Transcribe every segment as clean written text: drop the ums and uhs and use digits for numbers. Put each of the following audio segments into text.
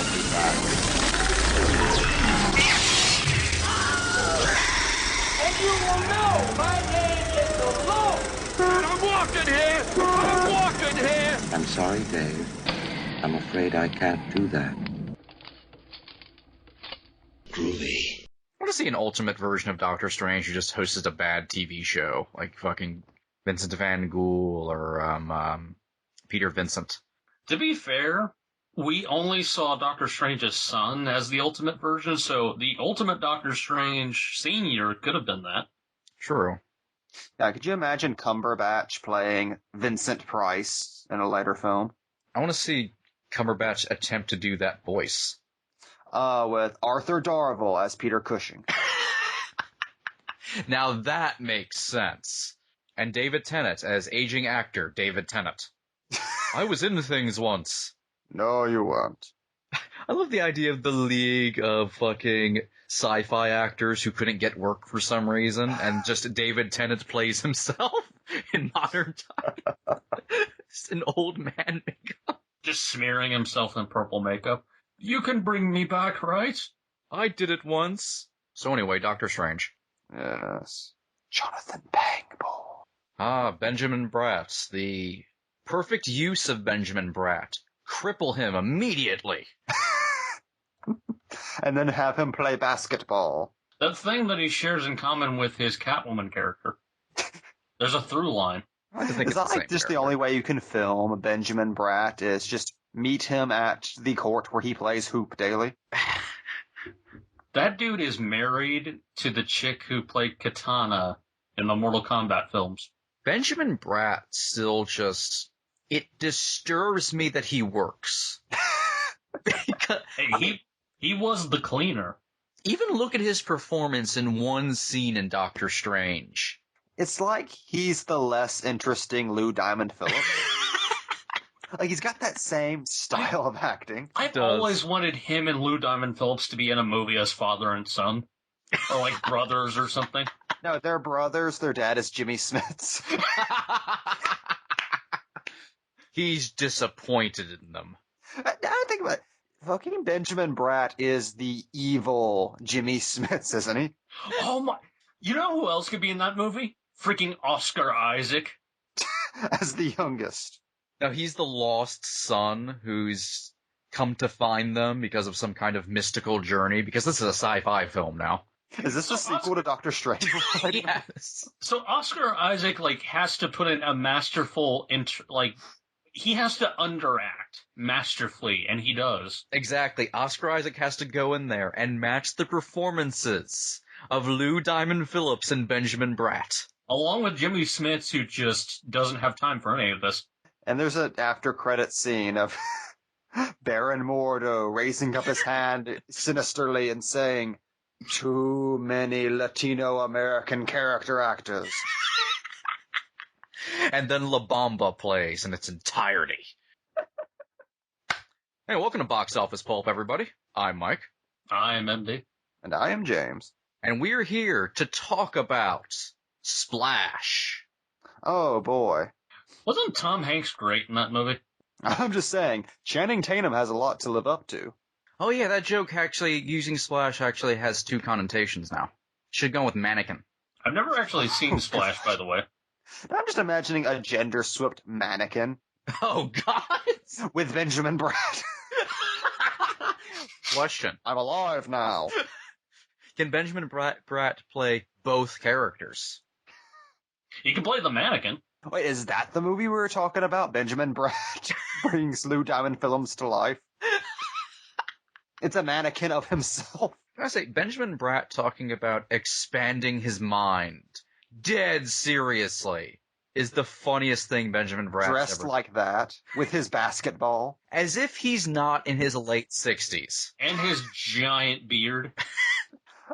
I'll be back. And you will know my name is the Lord. I'm walking here. I'm walking here. I'm sorry, Dave. I'm afraid I can't do that. Groovy. I want to see an ultimate version of Doctor Strange who just hosted a bad TV show, like fucking Vincent Van Gogh or Peter Vincent. To be fair, we only saw Doctor Strange's son as the ultimate version, so the ultimate Doctor Strange Senior could have been that. True. Yeah, could you imagine Cumberbatch playing Vincent Price in a later film? I want to see Cumberbatch attempt to do that voice. With Arthur Darvill as Peter Cushing. Now that makes sense. And David Tennant as aging actor David Tennant. I was in things once. No, you weren't. I love the idea of the league of fucking sci-fi actors who couldn't get work for some reason, and just David Tennant plays himself in modern time. Just an old man makeup. Just smearing himself in purple makeup. You can bring me back, right? I did it once. So anyway, Doctor Strange. Yes. Jonathan Pangborn. Ah, Benjamin Bratt. The perfect use of Benjamin Bratt. Cripple him immediately. And then have him play basketball. That thing that he shares in common with his Catwoman character. There's a through line. I think Is that like just the only way you can film Benjamin Bratt is just meet him at the court where he plays hoop daily? That dude is married to the chick who played Katana in the Mortal Kombat films. Benjamin Bratt still just... It disturbs me that he works. Hey, he was the cleaner. Even look at his performance in one scene in Doctor Strange. It's like he's the less interesting Lou Diamond Phillips. Like, he's got that same style of acting. I've always wanted him and Lou Diamond Phillips to be in a movie as father and son. Or like brothers or something. No, they're brothers. Their dad is Jimmy Smits. He's disappointed in them. I think about it. Fucking Benjamin Bratt is the evil Jimmy Smits, isn't he? Oh my... You know who else could be in that movie? Freaking Oscar Isaac. As the youngest. Now, he's the lost son who's come to find them because of some kind of mystical journey, because this is a sci-fi film now. Is this a sequel to Doctor Strange? Yes. So Oscar Isaac, has to put in a masterful... he has to underact masterfully, and he does. Exactly. Oscar Isaac has to go in there and match the performances of Lou Diamond Phillips and Benjamin Bratt. Along with Jimmy Smits, who just doesn't have time for any of this. And there's an after-credit scene of Baron Mordo raising up his hand sinisterly and saying, "Too many Latino-American character actors." And then La Bamba plays in its entirety. Hey, welcome to Box Office Pulp, everybody. I'm Mike. I'm MD. And I am James. And we're here to talk about Splash. Oh, boy. Wasn't Tom Hanks great in that movie? I'm just saying, Channing Tatum has a lot to live up to. Oh yeah, that joke actually, using Splash actually has two connotations now. Should go with mannequin. I've never actually seen Splash, by the way. I'm just imagining a gender-swapped mannequin. Oh, God! With Benjamin Bratt. Question. I'm alive now. Can Benjamin Bratt play both characters? He can play the mannequin. Wait, is that the movie we were talking about? Benjamin Bratt brings Lou Diamond Phillips to life? It's a mannequin of himself. I say, Benjamin Bratt talking about expanding his mind, dead seriously, is the funniest thing Benjamin Bratt dressed ever. Like that, with his basketball. As if he's not in his late 60s. And his giant beard.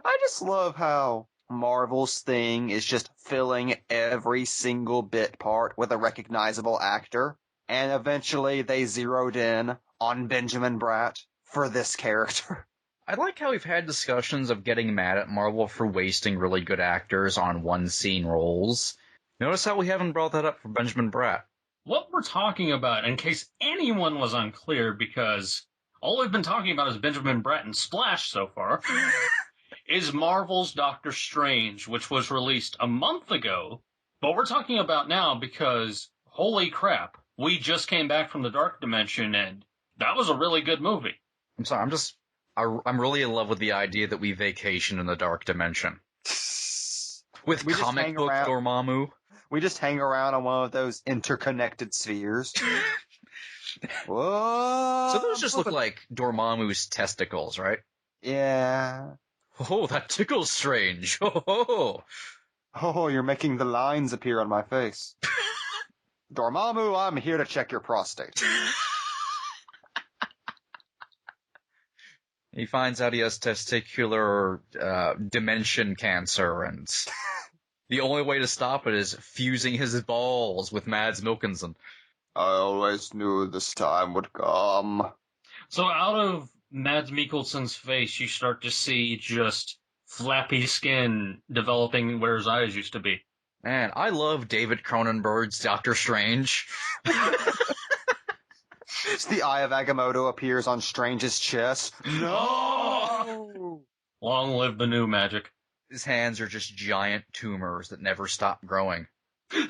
I just love how Marvel's thing is just filling every single bit part with a recognizable actor, and eventually they zeroed in on Benjamin Bratt for this character. I like how we've had discussions of getting mad at Marvel for wasting really good actors on one-scene roles. Notice how we haven't brought that up for Benjamin Bratt. What we're talking about, in case anyone was unclear, because all we've been talking about is Benjamin Bratton's Splash so far, is Marvel's Doctor Strange, which was released a month ago. But we're talking about now because, holy crap, we just came back from the Dark Dimension, and that was a really good movie. I'm sorry, I'm really in love with the idea that we vacation in the Dark Dimension. With We just comic hang book around- Dormammu. We just hang around on one of those interconnected spheres. Whoa! So those just look like Dormammu's testicles, right? Yeah. Oh, that tickles Strange. Oh. Oh, you're making the lines appear on my face. Dormammu, I'm here to check your prostate. He finds out he has testicular dimension cancer, and the only way to stop it is fusing his balls with Mads Mikkelsen. I always knew this time would come. So out of Mads Mikkelsen's face, you start to see just flappy skin developing where his eyes used to be. Man, I love David Cronenberg's Doctor Strange. The Eye of Agamotto appears on Strange's chest. No! Long live the new magic. His hands are just giant tumors that never stop growing.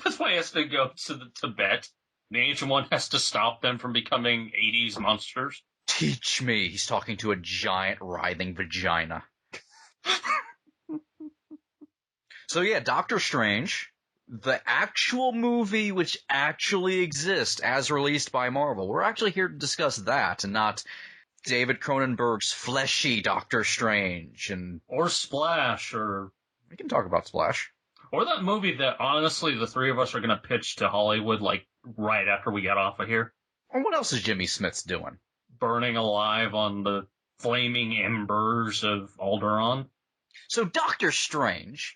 That's why he has to go to the Tibet. The Ancient One has to stop them from becoming 80s monsters. Teach me. He's talking to a giant writhing vagina. So yeah, Doctor Strange, the actual movie which actually exists as released by Marvel. We're actually here to discuss that and not David Cronenberg's fleshy Doctor Strange. And Or Splash, or we can talk about Splash. that movie that honestly the three of us are going to pitch to Hollywood like right after we get off of here. And what else is Jimmy Smits doing? Burning alive on the flaming embers of Alderaan. So Doctor Strange,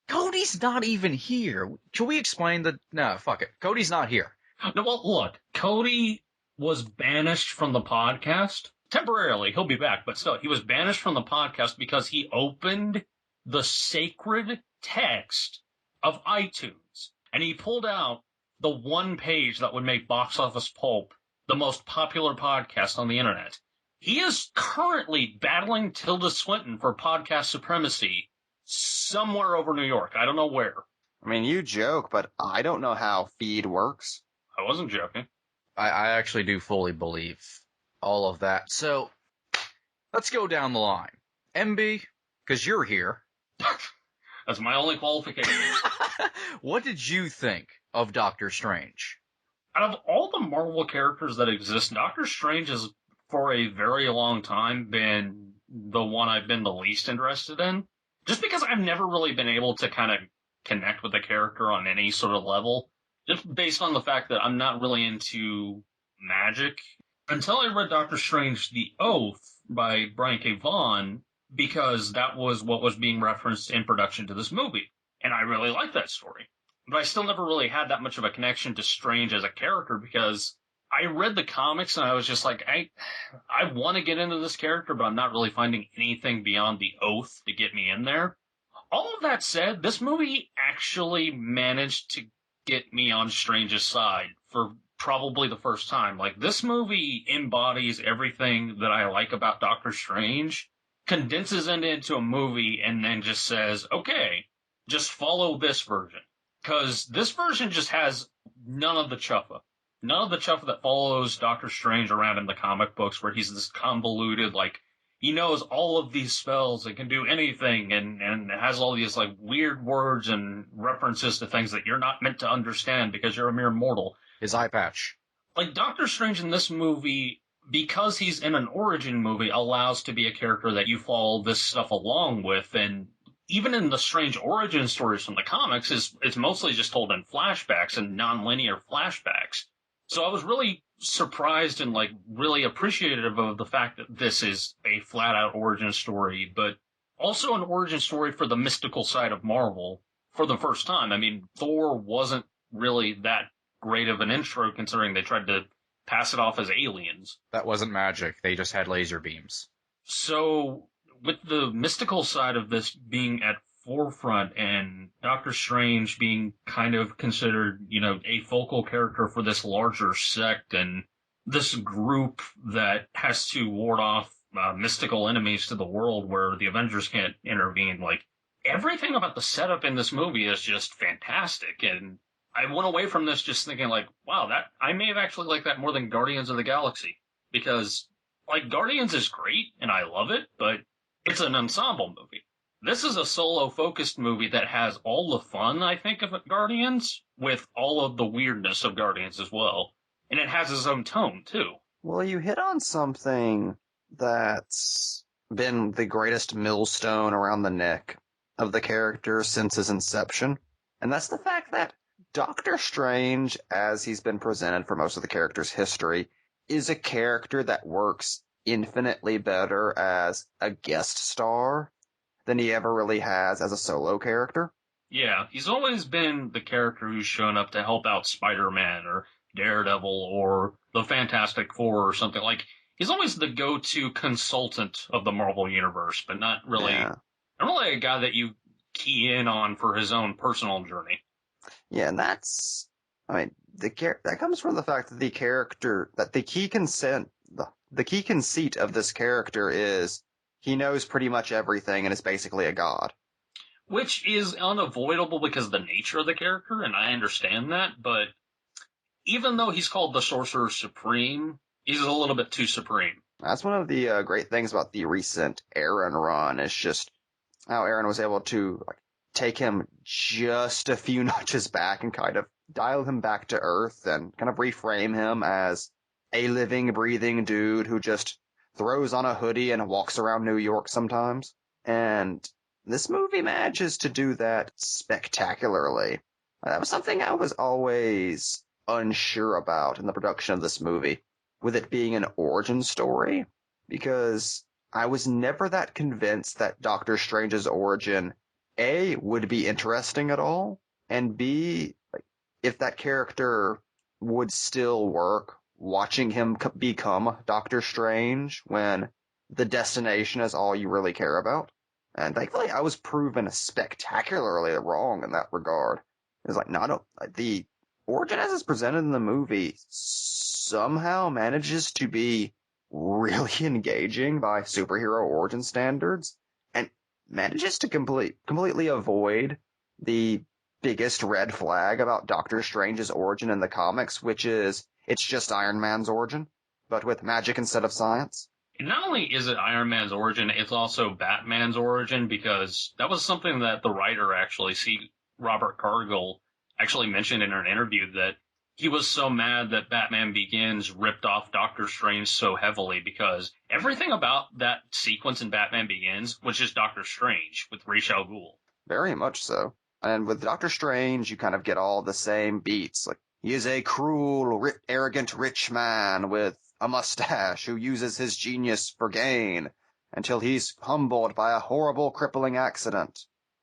Cody's not even here. Should we explain no, fuck it. Cody's not here. No, well, look, Cody was banished from the podcast. Temporarily, he'll be back, but still, he was banished from the podcast because he opened the sacred text of iTunes, and he pulled out the one page that would make Box Office Pulp the most popular podcast on the internet. He is currently battling Tilda Swinton for podcast supremacy somewhere over New York. I don't know where. I mean, you joke, but I don't know how feed works. I wasn't joking. I actually do fully believe all of that. So let's go down the line. MB, because you're here. That's my only qualification. What did you think of Doctor Strange? Out of all the Marvel characters that exist, Doctor Strange has, for a very long time, been the one I've been the least interested in. Just because I've never really been able to kind of connect with the character on any sort of level. Just based on the fact that I'm not really into magic. Until I read Doctor Strange The Oath by Brian K. Vaughan, because that was what was being referenced in production to this movie. And I really liked that story. But I still never really had that much of a connection to Strange as a character because I read the comics and I was just like, I want to get into this character, but I'm not really finding anything beyond The Oath to get me in there. All of that said, this movie actually managed to get me on Strange's side for probably the first time. Like, this movie embodies everything that I like about Doctor Strange, condenses it into a movie, and then just says, okay, just follow this version. Because this version just has none of the chuffa. None of the chuffa that follows Doctor Strange around in the comic books where he's this convoluted, like, he knows all of these spells and can do anything and has all these, like, weird words and references to things that you're not meant to understand because you're a mere mortal. His eye patch. Like, Doctor Strange in this movie, because he's in an origin movie, allows to be a character that you follow this stuff along with, and even in the Strange origin stories from the comics, it's mostly just told in flashbacks and non-linear flashbacks. So I was really surprised and, like, really appreciative of the fact that this is a flat-out origin story, but also an origin story for the mystical side of Marvel for the first time. I mean, Thor wasn't really that great of an intro considering they tried to pass it off as aliens. That wasn't magic. They just had laser beams. So, with the mystical side of this being at forefront and Doctor Strange being kind of considered, you know, a focal character for this larger sect and this group that has to ward off mystical enemies to the world where the Avengers can't intervene. Like, everything about the setup in this movie is just fantastic. And I went away from this just thinking, like, wow, that I may have actually liked that more than Guardians of the Galaxy. Because, like, Guardians is great, and I love it, but it's an ensemble movie. This is a solo-focused movie that has all the fun, I think, of Guardians, with all of the weirdness of Guardians as well. And it has its own tone, too. Well, you hit on something that's been the greatest millstone around the neck of the character since his inception. And that's the fact that Doctor Strange, as he's been presented for most of the character's history, is a character that works infinitely better as a guest star than he ever really has as a solo character. Yeah, he's always been the character who's shown up to help out Spider-Man or Daredevil or the Fantastic Four or something. Like, he's always the go-to consultant of the Marvel Universe, but not really a guy that you key in on for his own personal journey. Yeah, and that's, I mean, that comes from the fact that the key conceit of this character is he knows pretty much everything and is basically a god. Which is unavoidable because of the nature of the character, and I understand that, but even though he's called the Sorcerer Supreme, he's a little bit too supreme. That's one of the great things about the recent Aaron run, is just how Aaron was able to take him just a few notches back and kind of dial him back to earth and kind of reframe him as a living, breathing dude who just throws on a hoodie and walks around New York sometimes. And this movie manages to do that spectacularly. That was something I was always unsure about in the production of this movie, with it being an origin story, because I was never that convinced that Doctor Strange's origin, A, would be interesting at all, and B, if that character would still work watching him become Doctor Strange when the destination is all you really care about. And thankfully, I was proven spectacularly wrong in that regard. It's like, the origin as it's presented in the movie somehow manages to be really engaging by superhero origin standards, and manages to completely avoid the biggest red flag about Doctor Strange's origin in the comics, which is it's just Iron Man's origin, but with magic instead of science. And not only is it Iron Man's origin, it's also Batman's origin, because that was something that the writer Robert Cargill actually mentioned in an interview, that he was so mad that Batman Begins ripped off Doctor Strange so heavily because everything about that sequence in Batman Begins was just Doctor Strange with Ra's al Ghul. Very much so. And with Doctor Strange, you kind of get all the same beats. Like, he is a cruel, arrogant rich man with a mustache who uses his genius for gain until he's humbled by a horrible, crippling accident,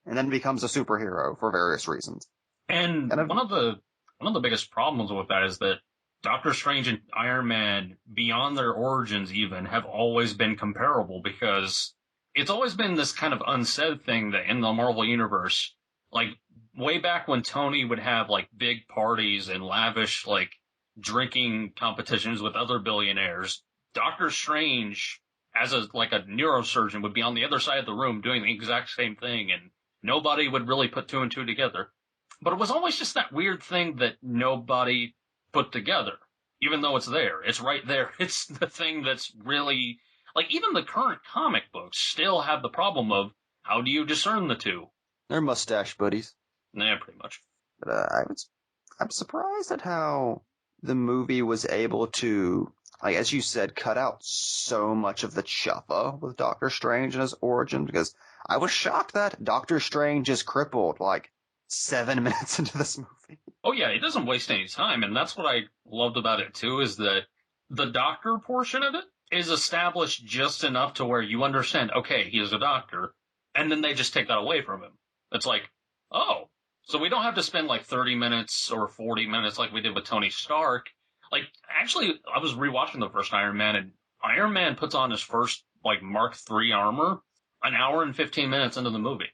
and then becomes a superhero for various reasons. And one of the biggest problems with that is that Doctor Strange and Iron Man, beyond their origins even, have always been comparable, because it's always been this kind of unsaid thing that in the Marvel Universe, like, way back when Tony would have, like, big parties and lavish, like, drinking competitions with other billionaires, Doctor Strange, as a neurosurgeon, would be on the other side of the room doing the exact same thing, and nobody would really put two and two together. But it was always just that weird thing that nobody put together, even though it's there. It's right there. It's the thing that's really, like, even the current comic books still have the problem of, how do you discern the two? They're mustache buddies. Yeah, pretty much. But I'm surprised at how the movie was able to, like, as you said, cut out so much of the chuffa with Doctor Strange and his origin, because I was shocked that Doctor Strange is crippled, 7 minutes into this movie. Oh yeah, it doesn't waste any time, and that's what I loved about it too, is that the doctor portion of it is established just enough to where you understand, okay, he is a doctor, and then they just take that away from him. It's like, oh, so we don't have to spend 30 minutes or 40 minutes like we did with Tony Stark. Actually, I was rewatching the first Iron Man, and Iron Man puts on his first, Mark III armor an hour and 15 minutes into the movie.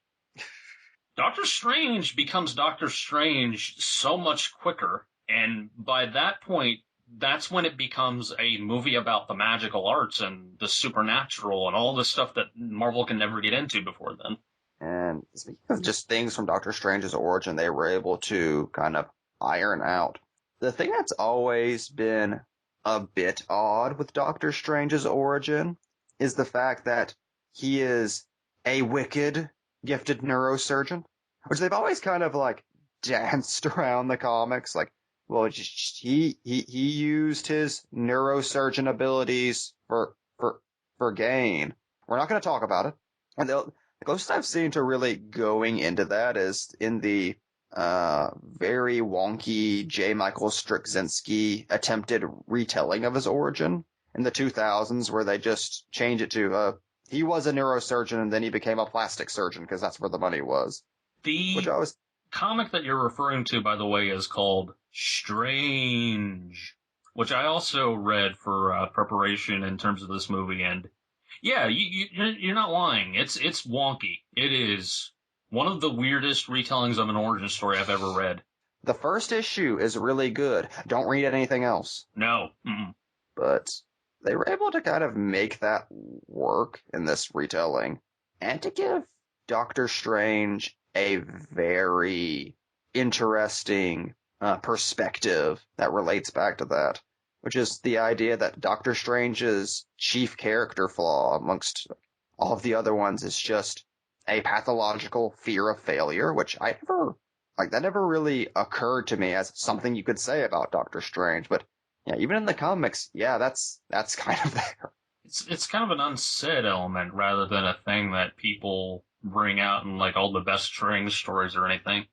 Doctor Strange becomes Doctor Strange so much quicker, and by that point, that's when it becomes a movie about the magical arts and the supernatural and all the stuff that Marvel can never get into before then. And speaking of just things from Doctor Strange's origin, they were able to kind of iron out. The thing that's always been a bit odd with Doctor Strange's origin is the fact that he is a wicked, gifted neurosurgeon, which they've always kind of like danced around the comics. Like, well, he used his neurosurgeon abilities for gain. We're not going to talk about it. And the closest I've seen to really going into that is in the very wonky J. Michael Straczynski attempted retelling of his origin in the 2000s, where they just changed it to he was a neurosurgeon and then he became a plastic surgeon because that's where the money was. The comic that you're referring to, by the way, is called Strange, which I also read for preparation in terms of this movie. And yeah, you're not lying. It's wonky. It is one of the weirdest retellings of an origin story I've ever read. The first issue is really good. Don't read anything else. No. Mm-mm. But they were able to kind of make that work in this retelling, and to give Doctor Strange a very interesting perspective that relates back to that, which is the idea that Doctor Strange's chief character flaw amongst all of the other ones is just a pathological fear of failure, which that never really occurred to me as something you could say about Doctor Strange. But yeah, even in the comics, yeah, that's kind of there. It's kind of an unsaid element rather than a thing that people bring out in like all the best Strange stories or anything.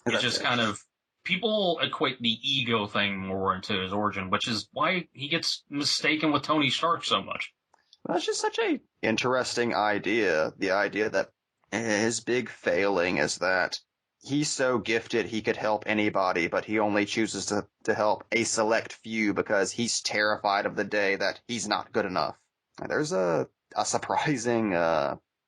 It's just kind of, people equate the ego thing more into his origin, which is why he gets mistaken with Tony Stark so much. Well, it's just such a interesting idea. The idea that his big failing is that he's so gifted he could help anybody, but he only chooses to help a select few because he's terrified of the day that he's not good enough. There's a surprising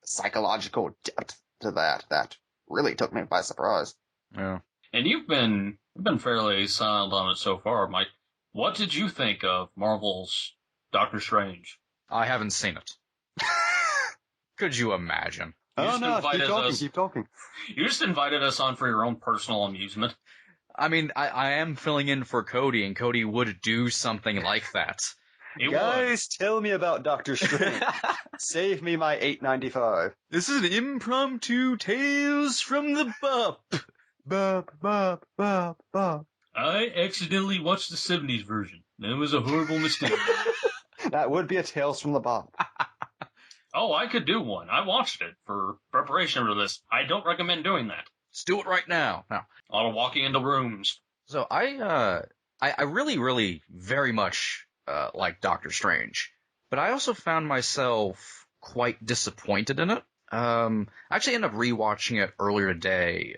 psychological depth to that really took me by surprise. Yeah. And you've been fairly silent on it so far, Mike. What did you think of Marvel's Doctor Strange? I haven't seen it. Could you imagine? Keep talking. You just invited us on for your own personal amusement. I mean, I am filling in for Cody, and Cody would do something like that. Guys, tell me about Doctor Strange. Save me my $8.95. This is an impromptu Tales from the Bop. Bop, bop, bop, bop. I accidentally watched the 70s version. That was a horrible mistake. That would be a Tales from the Bop. Oh, I could do one. I watched it for preparation for this. I don't recommend doing that. Let's do it right now. No. A lot of walking into rooms. So I really, really very much like Doctor Strange, but I also found myself quite disappointed in it. I actually ended up rewatching it earlier today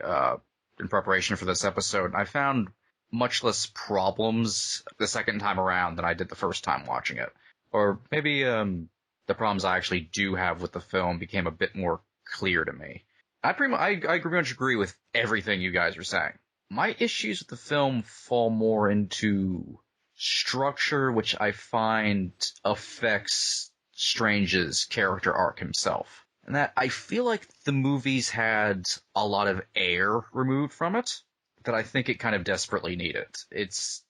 in preparation for this episode, and I found much less problems the second time around than I did the first time watching it. Or maybe the problems I actually do have with the film became a bit more clear to me. I pretty much agree with everything you guys are saying. My issues with the film fall more into structure, which I find affects Strange's character arc himself. And that I feel like the movies had a lot of air removed from it that I think it kind of desperately needed. It's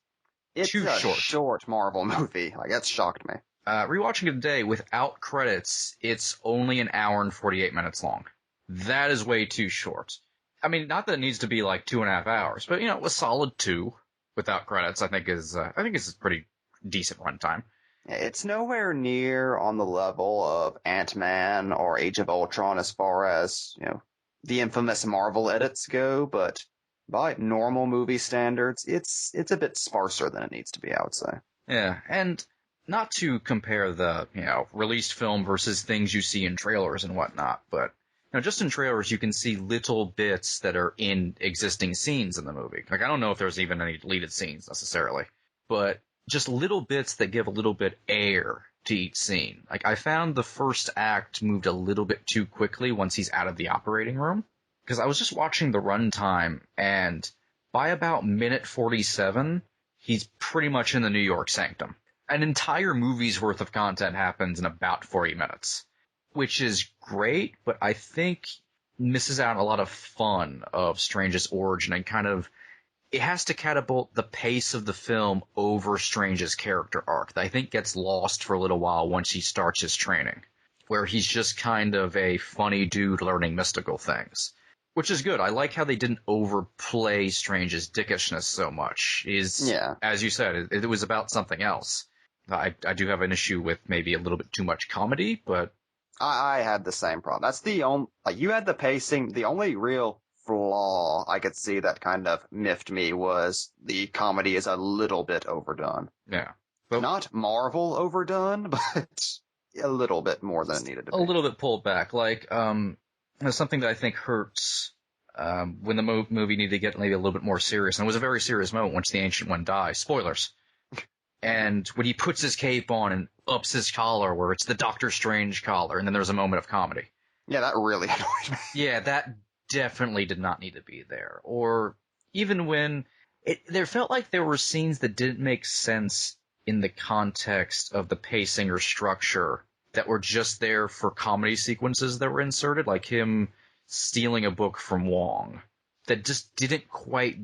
too a short Marvel movie. Like, that shocked me. Rewatching it today without credits, it's only an hour and 48 minutes long. That is way too short. I mean, not that it needs to be like 2.5 hours, but a solid 2 without credits, I think is a pretty decent runtime. It's nowhere near on the level of Ant-Man or Age of Ultron as far as, the infamous Marvel edits go, but by normal movie standards, it's a bit sparser than it needs to be, I would say. Yeah, and not to compare the, released film versus things you see in trailers and whatnot, but just in trailers, you can see little bits that are in existing scenes in the movie. Like, I don't know if there's even any deleted scenes necessarily, but just little bits that give a little bit air to each scene. Like, I found the first act moved a little bit too quickly once he's out of the operating room, because I was just watching the runtime, and by about minute 47, he's pretty much in the New York sanctum. An entire movie's worth of content happens in about 40 minutes, which is great, but I think misses out on a lot of fun of Strange's origin and kind of, it has to catapult the pace of the film over Strange's character arc that I think gets lost for a little while once he starts his training, where he's just kind of a funny dude learning mystical things. Which is good. I like how they didn't overplay Strange's dickishness so much. As you said, it was about something else. I do have an issue with maybe a little bit too much comedy, but I had the same problem. That's the only, you had the pacing. The only real flaw I could see that kind of miffed me was the comedy is a little bit overdone. yeah. Not Marvel overdone, but a little bit more than it needed to be. A little bit pulled back. Like, there's something that I think hurts when the movie needed to get maybe a little bit more serious. And it was a very serious moment once the Ancient One dies. Spoilers. And when he puts his cape on and ups his collar, where it's the Doctor Strange collar, and then there's a moment of comedy. Yeah, that really annoyed me. Yeah, that definitely did not need to be there. Or even when there felt like there were scenes that didn't make sense in the context of the pacing or structure that were just there for comedy sequences that were inserted, like him stealing a book from Wong, that just didn't quite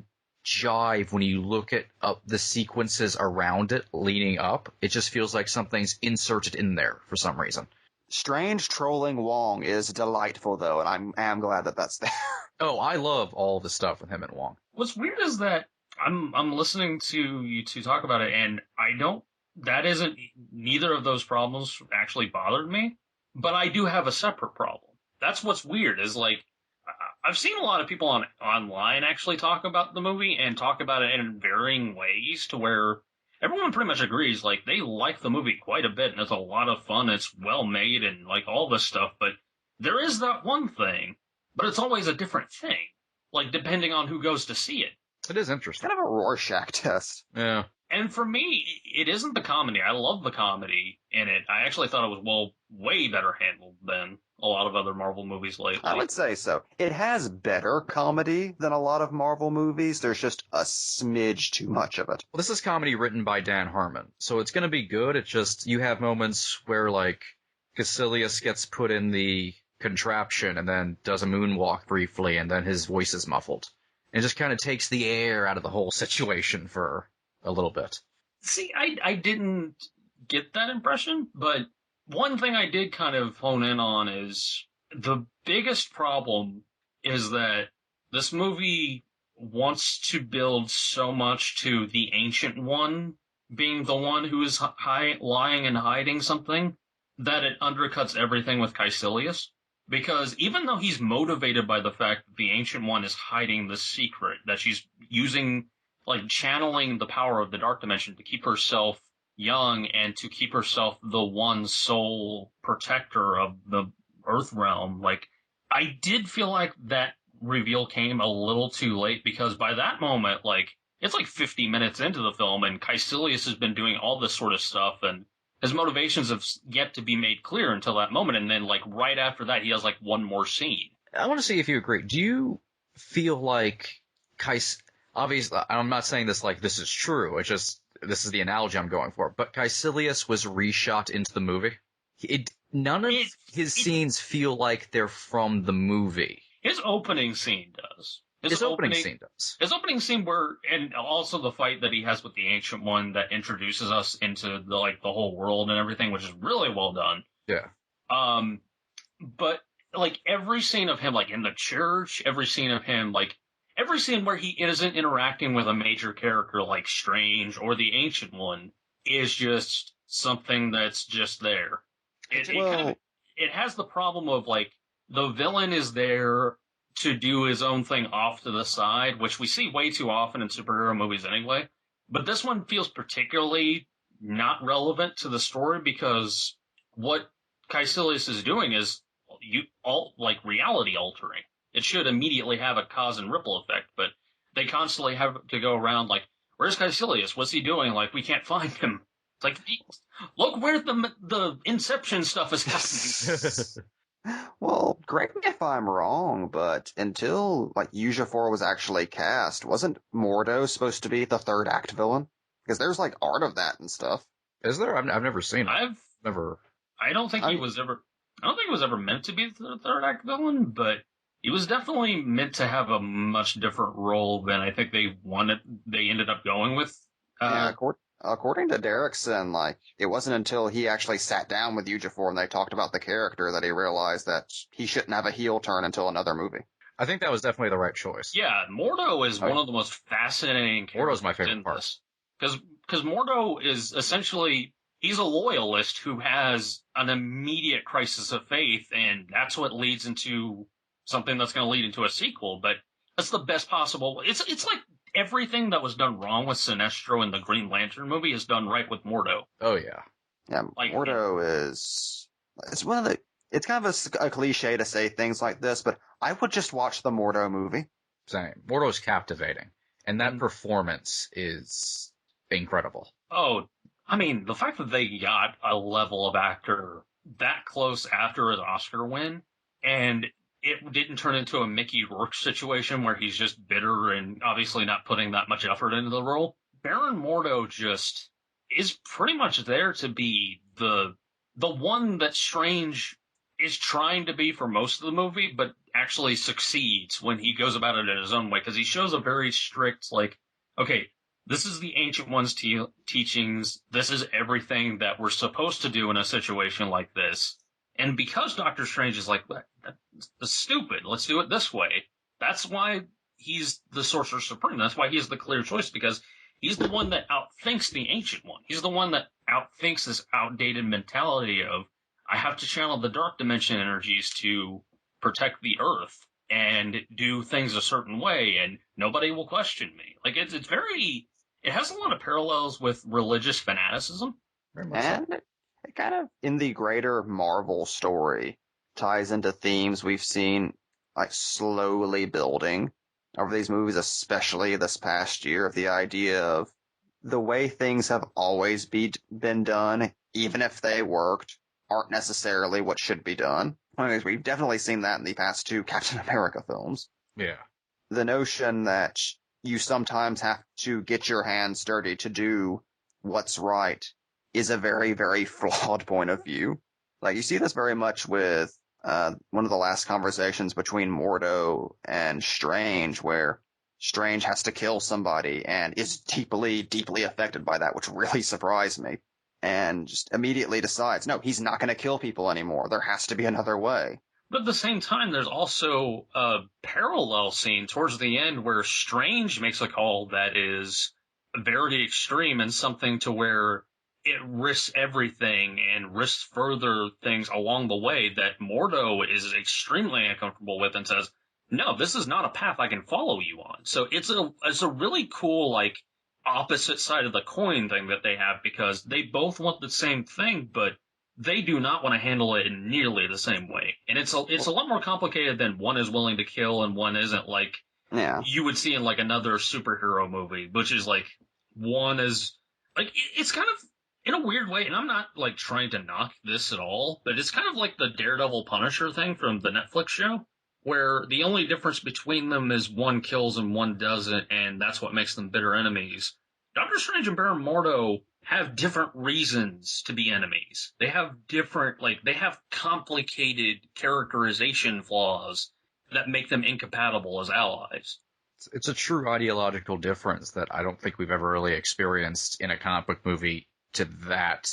jive when you look at the sequences around it leading up. It just feels like something's inserted in there for some reason. Strange trolling Wong is delightful, though, and I am glad that that's there. Oh, I love all the stuff with him and Wong. What's weird is that I'm listening to you two talk about it, and neither of those problems actually bothered me, but I do have a separate problem. That's what's weird, is like, I've seen a lot of people online actually talk about the movie and talk about it in varying ways to where everyone pretty much agrees, like, they like the movie quite a bit and it's a lot of fun, it's well made and like all this stuff, but there is that one thing, but it's always a different thing, like depending on who goes to see it. It is interesting. Kind of a Rorschach test. Yeah. And for me, it isn't the comedy. I love the comedy in it. I actually thought it was, way better handled than a lot of other Marvel movies lately. I would say so. It has better comedy than a lot of Marvel movies. There's just a smidge too much of it. Well, this is comedy written by Dan Harmon, so it's going to be good. It's just, you have moments where, like, Caecilius gets put in the contraption and then does a moonwalk briefly, and then his voice is muffled. It just kind of takes the air out of the whole situation for a little bit. See, I didn't get that impression, but one thing I did kind of hone in on is the biggest problem is that this movie wants to build so much to the Ancient One being the one who is lying and hiding something that it undercuts everything with Caecilius. Because even though he's motivated by the fact that the Ancient One is hiding the secret, that she's using, like, channeling the power of the Dark Dimension to keep herself young and to keep herself the one sole protector of the Earth realm, like, I did feel like that reveal came a little too late, because by that moment, like, it's like 50 minutes into the film and Caecilius has been doing all this sort of stuff and his motivations have yet to be made clear until that moment, and then, like, right after that, he has, like, one more scene. I want to see if you agree. Do you feel like obviously, I'm not saying this like this is true, it's just, this is the analogy I'm going for, but Caecilius was reshot into the movie? None of his scenes feel like they're from the movie. His opening scene does. His opening scene does. His opening scene and also the fight that he has with the Ancient One that introduces us into the whole world and everything, which is really well done. Yeah. But, like, every scene of him, like, in the church, every scene of him, like, every scene where he isn't interacting with a major character like Strange or the Ancient One is just something that's just there. It has the problem of, like, the villain is there to do his own thing off to the side, which we see way too often in superhero movies anyway. But this one feels particularly not relevant to the story, because what Caecilius is doing is reality altering. It should immediately have a cause and ripple effect, but they constantly have to go around like, where's Caecilius? What's he doing? Like, we can't find him. It's like, look where the Inception stuff is happening. Well, correct me if I'm wrong, but until, like, Ejiofor was actually cast, wasn't Mordo supposed to be the third act villain? Because there's like art of that and stuff. Is there? I've never seen it. Never. I don't think he was ever meant to be the third act villain, but he was definitely meant to have a much different role than I think they ended up going with. Yeah, according to Derrickson, like, it wasn't until he actually sat down with Ejiofor and they talked about the character that he realized that he shouldn't have a heel turn until another movie. I think that was definitely the right choice. Yeah, Mordo is one of the most fascinating characters. Mordo's my favorite part. Because Mordo is essentially, he's a loyalist who has an immediate crisis of faith, and that's what leads into something that's going to lead into a sequel, but that's the best possible. It's like everything that was done wrong with Sinestro in the Green Lantern movie is done right with Mordo. Oh, yeah. Yeah, like, Mordo is... It's kind of a cliche to say things like this, but I would just watch the Mordo movie. Same. Mordo's captivating, and that performance is incredible. Oh, I mean, the fact that they got a level of actor that close after his Oscar win, and it didn't turn into a Mickey Rourke situation where he's just bitter and obviously not putting that much effort into the role. Baron Mordo just is pretty much there to be the one that Strange is trying to be for most of the movie, but actually succeeds when he goes about it in his own way, because he shows a very strict, like, okay, this is the Ancient One's teachings, this is everything that we're supposed to do in a situation like this. And because Doctor Strange is like, that's stupid, let's do it this way, that's why he's the Sorcerer Supreme. That's why he's the clear choice, because he's the one that outthinks the Ancient One. He's the one that outthinks this outdated mentality of, I have to channel the dark dimension energies to protect the Earth and do things a certain way, and nobody will question me. Like, it has a lot of parallels with religious fanaticism. And it kind of, in the greater Marvel story, ties into themes we've seen, like, slowly building over these movies, especially this past year, of the idea of the way things have always been done, even if they worked, aren't necessarily what should be done. Anyways, we've definitely seen that in the past two Captain America films. Yeah. The notion that you sometimes have to get your hands dirty to do what's right is a very, very flawed point of view. Like, you see this very much with one of the last conversations between Mordo and Strange, where Strange has to kill somebody and is deeply, deeply affected by that, which really surprised me. And just immediately decides, no, he's not going to kill people anymore. There has to be another way. But at the same time, there's also a parallel scene towards the end where Strange makes a call that is very extreme and something to where it risks everything and risks further things along the way that Mordo is extremely uncomfortable with and says, no, this is not a path I can follow you on. So it's a really cool, like, opposite side of the coin thing that they have, because they both want the same thing, but they do not want to handle it in nearly the same way. And it's a lot more complicated than one is willing to kill and one isn't, like you would see in like another superhero movie, which is like one is like, it's kind of in a weird way, and I'm not like trying to knock this at all, but it's kind of like the Daredevil Punisher thing from the Netflix show, where the only difference between them is one kills and one doesn't, and that's what makes them bitter enemies. Doctor Strange and Baron Mordo have different reasons to be enemies. They have they have complicated characterization flaws that make them incompatible as allies. It's a true ideological difference that I don't think we've ever really experienced in a comic book movie to that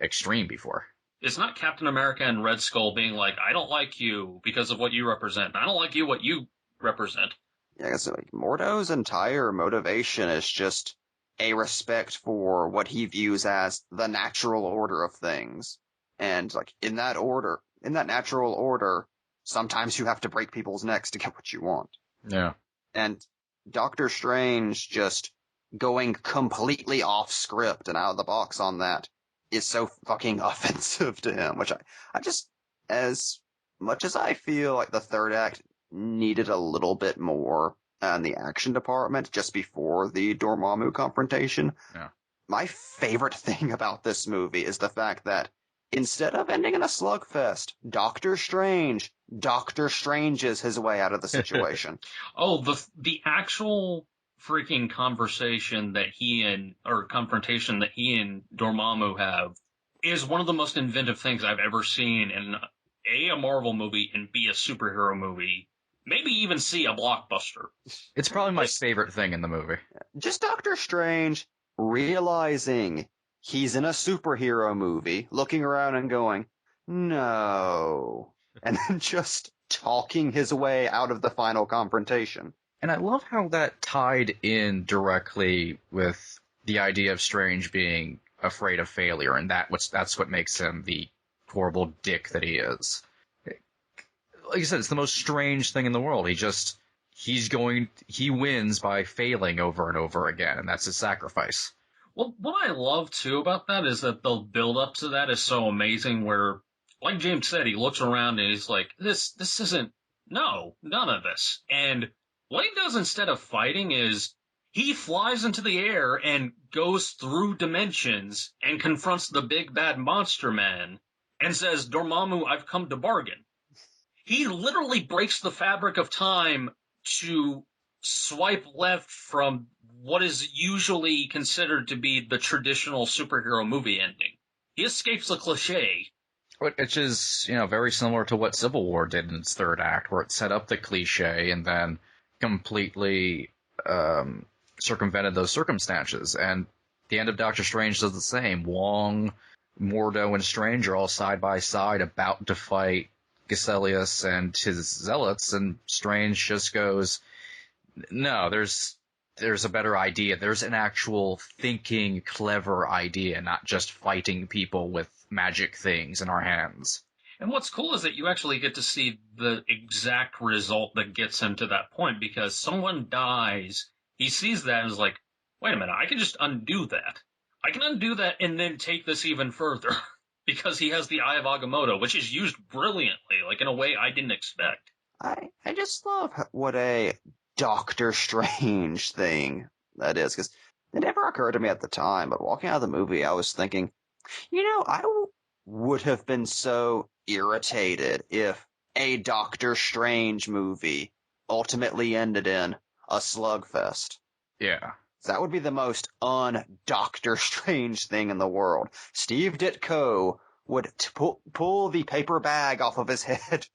extreme before. It's not Captain America and Red Skull being like, I don't like you because of what you represent. I don't like you what you represent. Yeah, I guess like Mordo's entire motivation is just a respect for what he views as the natural order of things. And like in that natural order, sometimes you have to break people's necks to get what you want. Yeah. And Doctor Strange just going completely off script and out of the box on that is so fucking offensive to him, which I just, as much as I feel like the third act needed a little bit more in the action department just before the Dormammu confrontation, my favorite thing about this movie is the fact that instead of ending in a slugfest, Doctor Strange's his way out of the situation. Oh, the actual freaking confrontation that he and Dormammu have is one of the most inventive things I've ever seen in A, a Marvel movie, and B, a superhero movie. Maybe even C, a blockbuster. It's probably my favorite thing in the movie. Just Doctor Strange realizing he's in a superhero movie, looking around and going, no. And then just talking his way out of the final confrontation. And I love how that tied in directly with the idea of Strange being afraid of failure, and that's what makes him the horrible dick that he is. Like I said, it's the most strange thing in the world. He wins by failing over and over again, and that's his sacrifice. Well, what I love too about that is that the build up to that is so amazing where, like James said, he looks around and he's like, this isn't, no, none of this. And what he does instead of fighting is he flies into the air and goes through dimensions and confronts the big bad monster man and says, Dormammu, I've come to bargain. He literally breaks the fabric of time to swipe left from what is usually considered to be the traditional superhero movie ending. He escapes the cliche. Which is, very similar to what Civil War did in its third act, where it set up the cliche and then completely circumvented those circumstances. And the end of Doctor Strange does the same. Wong, Mordo, and Strange are all side by side about to fight Caecilius and his zealots, and Strange just goes, no, there's a better idea. There's an actual thinking, clever idea, not just fighting people with magic things in our hands. And what's cool is that you actually get to see the exact result that gets him to that point, because someone dies, he sees that and is like, wait a minute, I can just undo that. I can undo that and then take this even further. Because he has the Eye of Agamotto, which is used brilliantly, like in a way I didn't expect. I just love what a Doctor Strange thing that is, because it never occurred to me at the time, but walking out of the movie, I was thinking, I would have been so irritated if a Doctor Strange movie ultimately ended in a slugfest. Yeah. That would be the most un-Doctor Strange thing in the world. Steve Ditko would pull the paper bag off of his head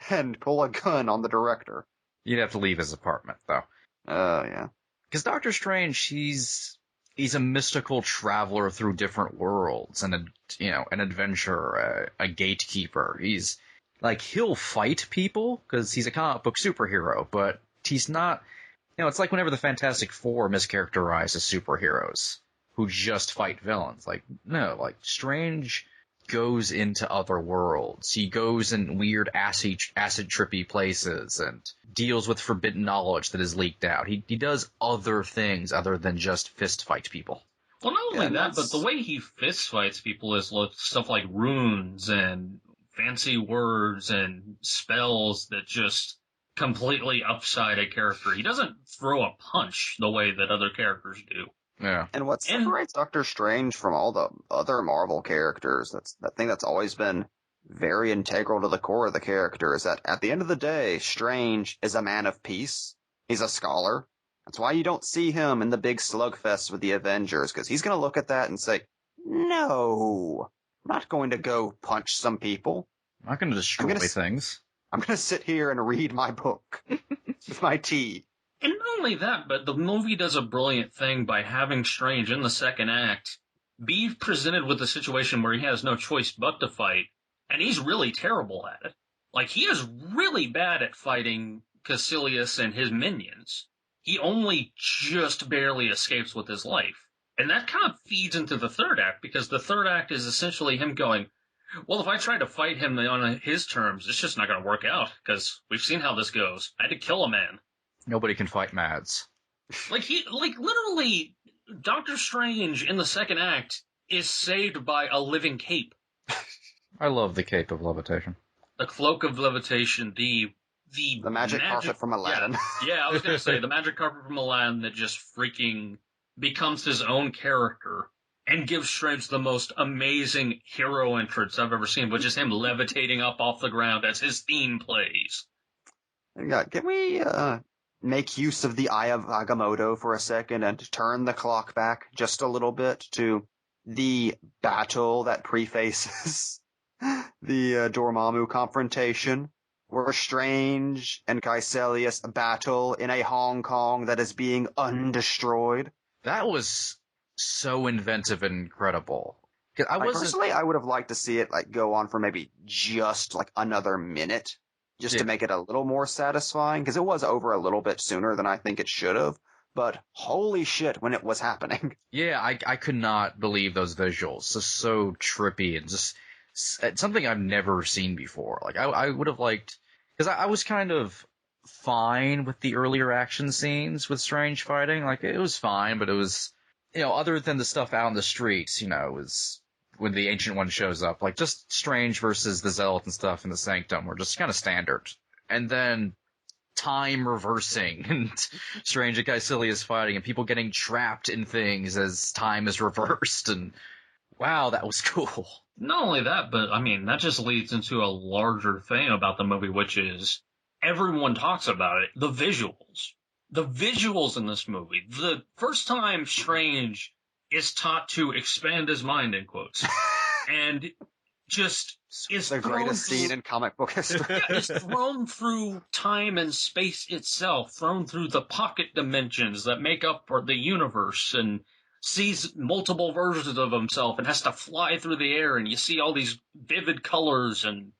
and pull a gun on the director. You'd have to leave his apartment, though. Oh, yeah. Because Doctor Strange, he's a mystical traveler through different worlds, and an adventurer, a gatekeeper. He'll fight people, because he's a comic book superhero, but he's not... it's like whenever the Fantastic Four mischaracterize as superheroes who just fight villains. Strange goes into other worlds. He goes in weird acid trippy places and deals with forbidden knowledge that is leaked out. He does other things other than just fist fight people. Well, not only that, but the way he fist fights people is stuff like runes and fancy words and spells that just completely upside a character. He doesn't throw a punch the way that other characters do. Yeah. And what separates Doctor Strange from all the other Marvel characters, that thing that's always been very integral to the core of the character, is that at the end of the day, Strange is a man of peace. He's a scholar. That's why you don't see him in the big slugfest with the Avengers, because he's going to look at that and say, no, I'm not going to go punch some people. I'm not going to destroy things. I'm going to sit here and read my book with my tea. And not only that, but the movie does a brilliant thing by having Strange in the second act be presented with a situation where he has no choice but to fight, and he's really terrible at it. He is really bad at fighting Caecilius and his minions. He only just barely escapes with his life. And that kind of feeds into the third act, because the third act is essentially him going, well, if I try to fight him on his terms, it's just not going to work out, because we've seen how this goes. I had to kill a man. Nobody can fight Mads. Literally, Doctor Strange in the second act is saved by a living cape. I love the Cape of Levitation. The Cloak of Levitation, the magic carpet from Aladdin. Yeah, I was going to say, the magic carpet from Aladdin that just freaking becomes his own character and gives Strange the most amazing hero entrance I've ever seen, which is him levitating up off the ground as his theme plays. Yeah, can we make use of the Eye of Agamotto for a second and turn the clock back just a little bit to the battle that prefaces the Dormammu confrontation, where Strange and Caecilius battle in a Hong Kong that is being undestroyed. That was so inventive and incredible. 'Cause Personally, I would have liked to see it go on for maybe just another minute, just to make it a little more satisfying, because it was over a little bit sooner than I think it should have. But holy shit, when it was happening. Yeah, I could not believe those visuals. Just so trippy and just something I've never seen before. I would have liked, because I was kind of fine with the earlier action scenes with Strange fighting. It was fine, but it was, other than the stuff out in the streets, it was when the Ancient One shows up, just Strange versus the Zealot and stuff in the Sanctum were just kind of standard. And then time reversing and Strange and Caecilius fighting and people getting trapped in things as time is reversed, and wow, that was cool. Not only that, but I mean, that just leads into a larger thing about the movie, which is everyone talks about it. The visuals. The visuals in this movie. The first time Strange is taught to expand his mind, in quotes, and just is the greatest scene in comic book history. Yeah, is thrown through time and space itself, thrown through the pocket dimensions that make up for the universe, and sees multiple versions of himself and has to fly through the air, and you see all these vivid colors, and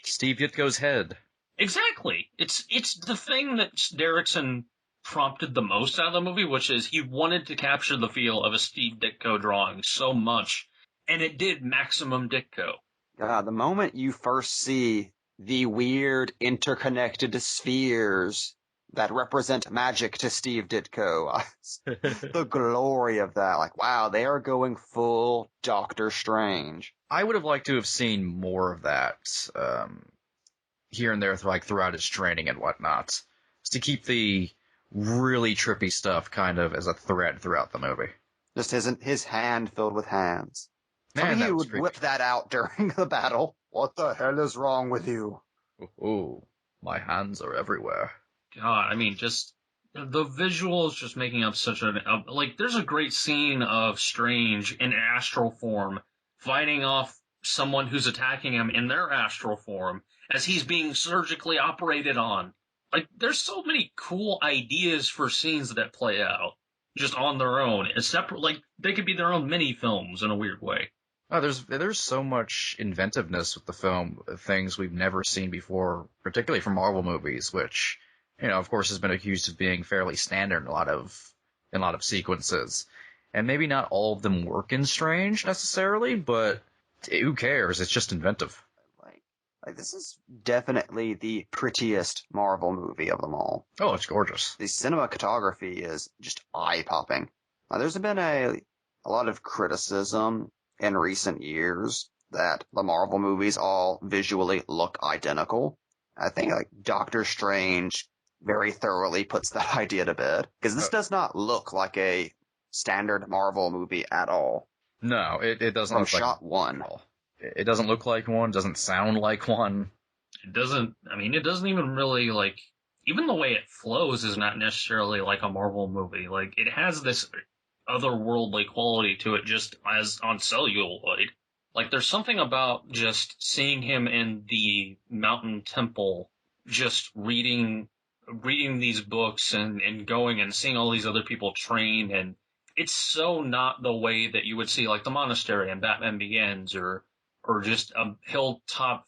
Steve Ditko's head. Exactly. It's the thing that Derrickson prompted the most out of the movie, which is he wanted to capture the feel of a Steve Ditko drawing so much, and it did maximum Ditko. The moment you first see the weird interconnected spheres that represent magic to Steve Ditko, the glory of that, wow, they are going full Doctor Strange. I would have liked to have seen more of that here and there, throughout his training and whatnot, just to keep the really trippy stuff kind of as a thread throughout the movie. Just his hand filled with hands. Man, he would whip that out during the battle. What the hell is wrong with you? Oh, my hands are everywhere. God, I mean, just the visuals just making up such there's a great scene of Strange in astral form fighting off someone who's attacking him in their astral form as he's being surgically operated on. There's so many cool ideas for scenes that play out just on their own. It's separate, they could be their own mini films in a weird way. Oh, there's so much inventiveness with the film, things we've never seen before, particularly from Marvel movies, which, of course, has been accused of being fairly standard in a lot of sequences. And maybe not all of them work in Strange necessarily, but who cares? It's just inventive. This is definitely the prettiest Marvel movie of them all. Oh, it's gorgeous. The cinematography is just eye-popping. There's been a lot of criticism in recent years that the Marvel movies all visually look identical. I think Doctor Strange very thoroughly puts that idea to bed, because this does not look like a standard Marvel movie at all. No, it doesn't From look shot one. It doesn't look like one, doesn't sound like one. It doesn't even really, even the way it flows is not necessarily like a Marvel movie. It has this otherworldly quality to it just as on celluloid. There's something about just seeing him in the mountain temple, just reading these books and going and seeing all these other people train, and it's so not the way that you would see the monastery in Batman Begins or just a hilltop.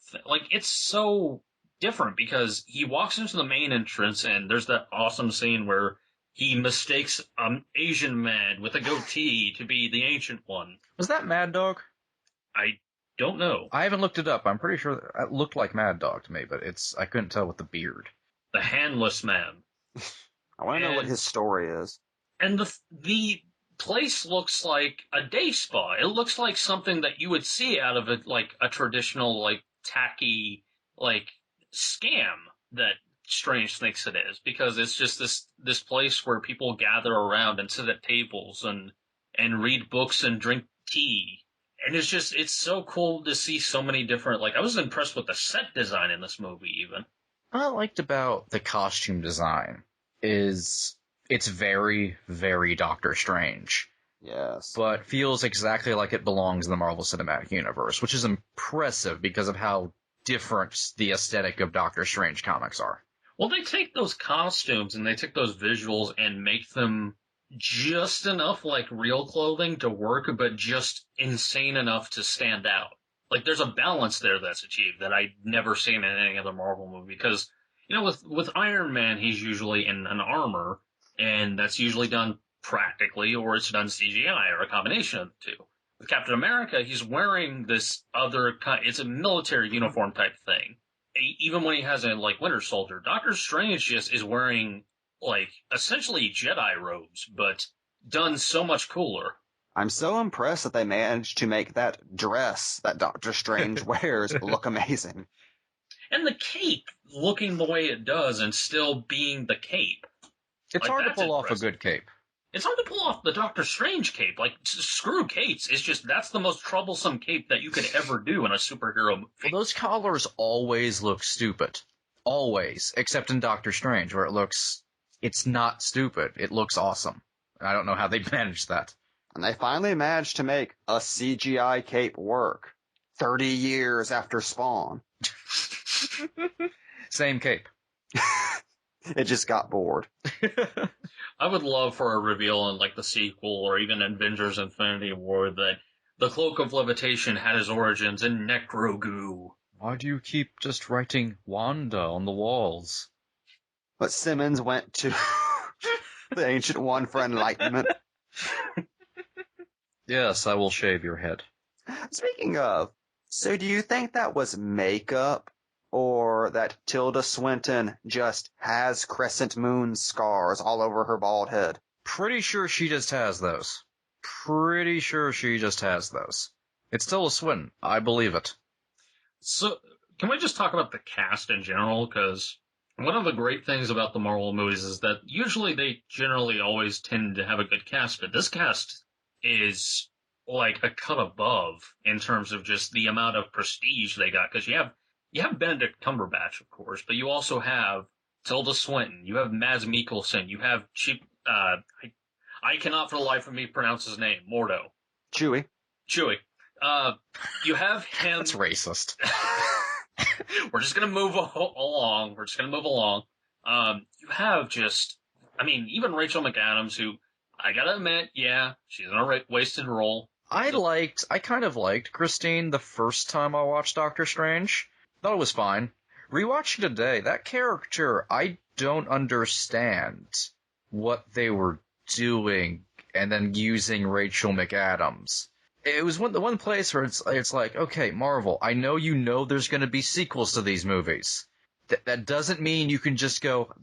It's so different because he walks into the main entrance and there's that awesome scene where he mistakes an Asian man with a goatee to be the Ancient One. Was that Mad Dog? I don't know. I haven't looked it up. I'm pretty sure it looked like Mad Dog to me, but I couldn't tell with the beard. The Handless Man. I want to know what his story is. And the place looks like a day spa. It looks like something that you would see out of a traditional tacky scam that Strange thinks it is, because it's just this place where people gather around and sit at tables and read books and drink tea. And it's so cool to see so many different, I was impressed with the set design in this movie even. What I liked about the costume design it's very, very Doctor Strange, Yes. but feels exactly like it belongs in the Marvel Cinematic Universe, which is impressive because of how different the aesthetic of Doctor Strange comics are. Well, they take those costumes and they take those visuals and make them just enough like real clothing to work, but just insane enough to stand out. Like, there's a balance there that's achieved that I'd never seen in any other Marvel movie. Because, you know, with Iron Man, he's usually in an armor, and that's usually done practically, or it's done CGI, or a combination of the two. With Captain America, he's wearing this other kind, it's a military uniform type thing. Even when he has a, like, Winter Soldier, Doctor Strange just is wearing, like, essentially Jedi robes, but done so much cooler. I'm so impressed that they managed to make that dress that Doctor Strange wears look amazing. And the cape looking the way it does and still being the cape. It's Like, hard to that's pull off a impressive. good cape. It's hard to pull off the Doctor Strange cape. Like, screw capes. It's just, that's the most troublesome cape that you could ever do in a superhero movie. Well, those collars always look stupid. Always. Except in Doctor Strange, where it's not stupid. It looks awesome. I don't know how they managed that. And they finally managed to make a CGI cape work. 30 years after Spawn. Same cape. It just got bored. I would love for a reveal in, like, the sequel or even Avengers Infinity War that the Cloak of Levitation had his origins in Necrogoo. Why do you keep just writing Wanda on the walls? But Simmons went to the Ancient One for enlightenment. Yes, I will shave your head. Speaking of, so do you think that was makeup? Or that Tilda Swinton just has crescent moon scars all over her bald head? Pretty sure she just has those. Pretty sure she just has those. It's Tilda Swinton. I believe it. So, can we just talk about the cast in general? Because one of the great things about the Marvel movies is that usually they generally always tend to have a good cast, but this cast is like a cut above in terms of just the amount of prestige they got. Because you have Benedict Cumberbatch, of course, but you also have Tilda Swinton, you have Mads Mikkelsen, you have I cannot for the life of me pronounce his name, Mordo. Chewie. You have him. That's racist. We're just gonna move along. You have just, I mean, even Rachel McAdams, who, I gotta admit, yeah, she's in a wasted role. I kind of liked Christine the first time I watched Doctor Strange. Thought it was fine. Rewatching today, that character, I don't understand what they were doing and then using Rachel McAdams. It was the one place where it's like, okay, Marvel, I know you know there's going to be sequels to these movies. That doesn't mean you can just go,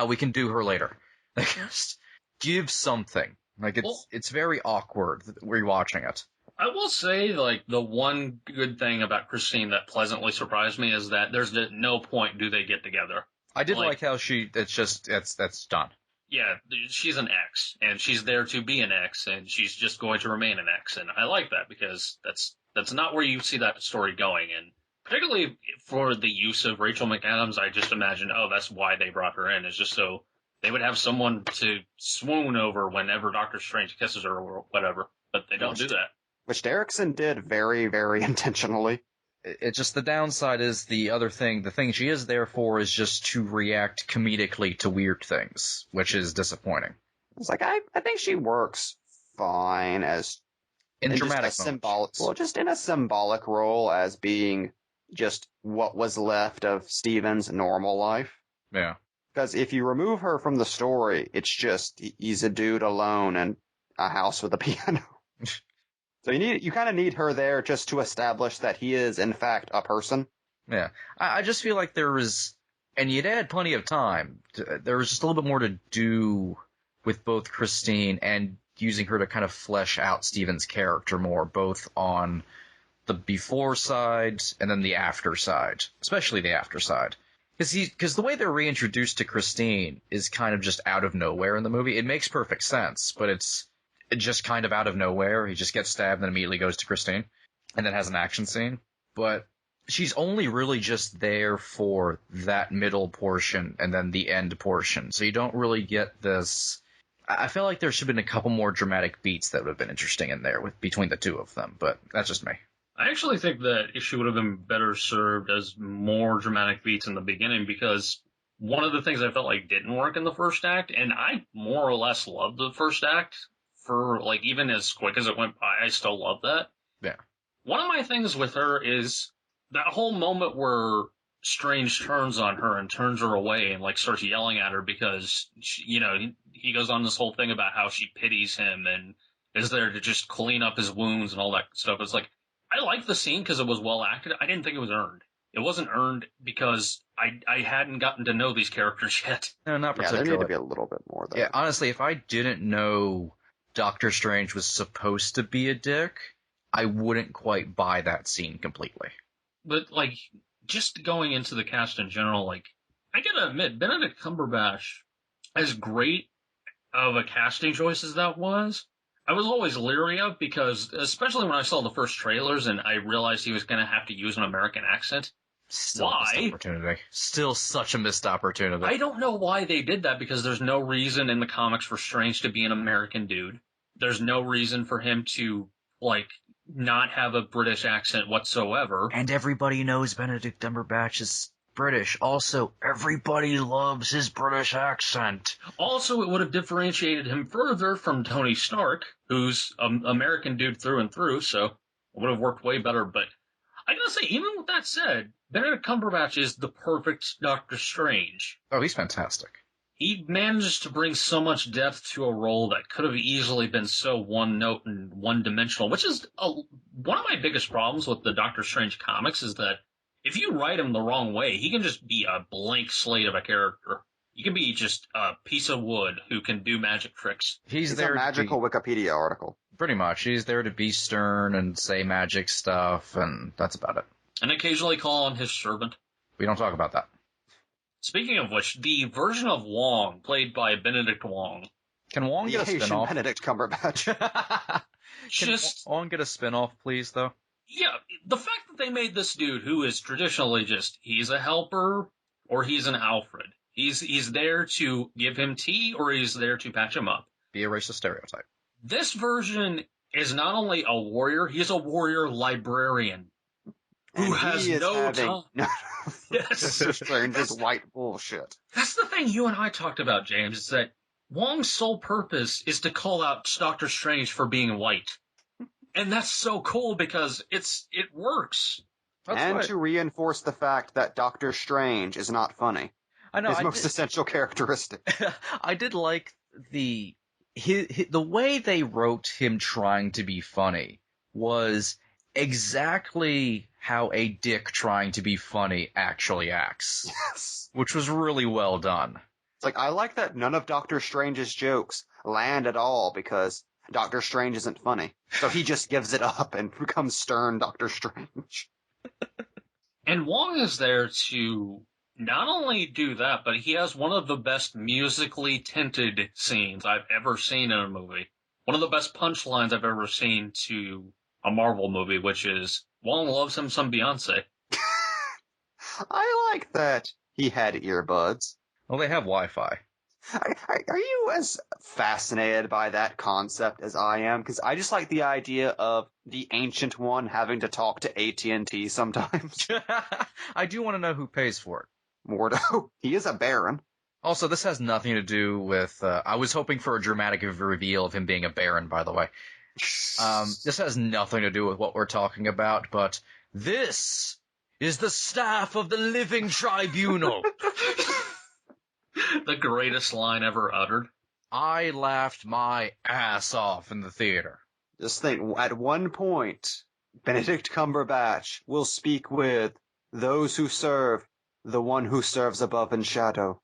we can do her later. Like, just give something. Like, it's very awkward rewatching it. I will say, like, the one good thing about Christine that pleasantly surprised me is that there's no point do they get together. I did like how that's done. Yeah, she's an X, and she's there to be an X, and she's just going to remain an X, and I like that because that's not where you see that story going, and particularly for the use of Rachel McAdams, I just imagine, that's why they brought her in, is just so they would have someone to swoon over whenever Doctor Strange kisses her or whatever, but they don't do that. Which Derrickson did very, very intentionally. It's just the downside is the thing she is there for is just to react comedically to weird things, which is disappointing. It's like, I think she works fine as in dramatic just in a symbolic role as being just what was left of Steven's normal life. Yeah. Because if you remove her from the story, it's just he's a dude alone in a house with a piano. So you kind of need her there just to establish that he is in fact a person. Yeah, I just feel like and you'd had plenty of time. There was just a little bit more to do with both Christine and using her to kind of flesh out Steven's character more, both on the before side and then the after side, especially the after side. Because the way they're reintroduced to Christine is kind of just out of nowhere in the movie. It makes perfect sense, but it's just kind of out of nowhere. He just gets stabbed and then immediately goes to Christine and then has an action scene. But she's only really just there for that middle portion and then the end portion. So you don't really get this. I feel like there should have been a couple more dramatic beats that would have been interesting in there between the two of them, but that's just me. I actually think that she would have been better served as more dramatic beats in the beginning, because one of the things I felt like didn't work in the first act, and I more or less loved the first act for, like, even as quick as it went by, I still love that. Yeah. One of my things with her is that whole moment where Strange turns on her and turns her away and, like, starts yelling at her because, she, you know, he goes on this whole thing about how she pities him and is there to just clean up his wounds and all that stuff. It's like, I liked the scene because it was well acted. I didn't think it was earned. It wasn't earned because I hadn't gotten to know these characters yet. No, not Yeah, particularly. there need to be a little bit more there. Yeah, honestly, if I didn't know Doctor Strange was supposed to be a dick, I wouldn't quite buy that scene completely. But, like, just going into the cast in general, like, I gotta admit, Benedict Cumberbatch, as great of a casting choice as that was, I was always leery of, because, especially when I saw the first trailers and I realized he was gonna have to use an American accent. Still a Why? missed opportunity. Still such a missed opportunity. I don't know why they did that, because there's no reason in the comics for Strange to be an American dude. There's no reason for him to, like, not have a British accent whatsoever. And everybody knows Benedict Cumberbatch is British. Also, everybody loves his British accent. Also, it would have differentiated him further from Tony Stark, who's an American dude through and through, so it would have worked way better. But I gotta say, even with that said, Benedict Cumberbatch is the perfect Doctor Strange. Oh, he's fantastic. He manages to bring so much depth to a role that could have easily been so one-note and one-dimensional, which is one of my biggest problems with the Doctor Strange comics, is that if you write him the wrong way, he can just be a blank slate of a character. You can be just a piece of wood who can do magic tricks. He's It's there a magical Wikipedia article. Pretty much. He's there to be stern and say magic stuff, and that's about it. And occasionally call on his servant. We don't talk about that. Speaking of which, the version of Wong, played by Benedict Wong, Can Wong The get a Asian spinoff? Benedict Cumberbatch. Can just, Wong get a spinoff, please, though? yeah, the fact that they made this dude, who is traditionally just, he's a helper, or he's an Alfred. He's there to give him tea, or he's there to patch him up. Be a racist stereotype. This version is not only a warrior, he's a warrior librarian. Who And has he is no having time. Yes. Mr. Strange's white bullshit. That's the thing you and I talked about, James, is that Wong's sole purpose is to call out Doctor Strange for being white. And that's so cool because it works. That's And right. to reinforce the fact that Doctor Strange is not funny. I know. His most essential characteristic. I did like the way they wrote him trying to be funny was exactly how a dick trying to be funny actually acts, Yes. which was really well done. It's like, I like that none of Doctor Strange's jokes land at all because Doctor Strange isn't funny. So he just gives it up and becomes stern Doctor Strange. And Wong is there to not only do that, but he has one of the best musically tinted scenes I've ever seen in a movie. One of the best punchlines I've ever seen to a Marvel movie, which is, Wong loves him some Beyonce. I like that he had earbuds. Well, they have Wi-Fi. Are you as fascinated by that concept as I am? Because I just like the idea of the Ancient One having to talk to AT&T sometimes. I do want to know who pays for it. Mordo, he is a baron. Also, this has nothing to do with, I was hoping for a dramatic reveal of him being a baron, by the way. This has nothing to do with what we're talking about, but this is the staff of the Living Tribunal. The greatest line ever uttered. I laughed my ass off in the theater. Just think, at one point, Benedict Cumberbatch will speak with those who serve the one who serves above in shadow.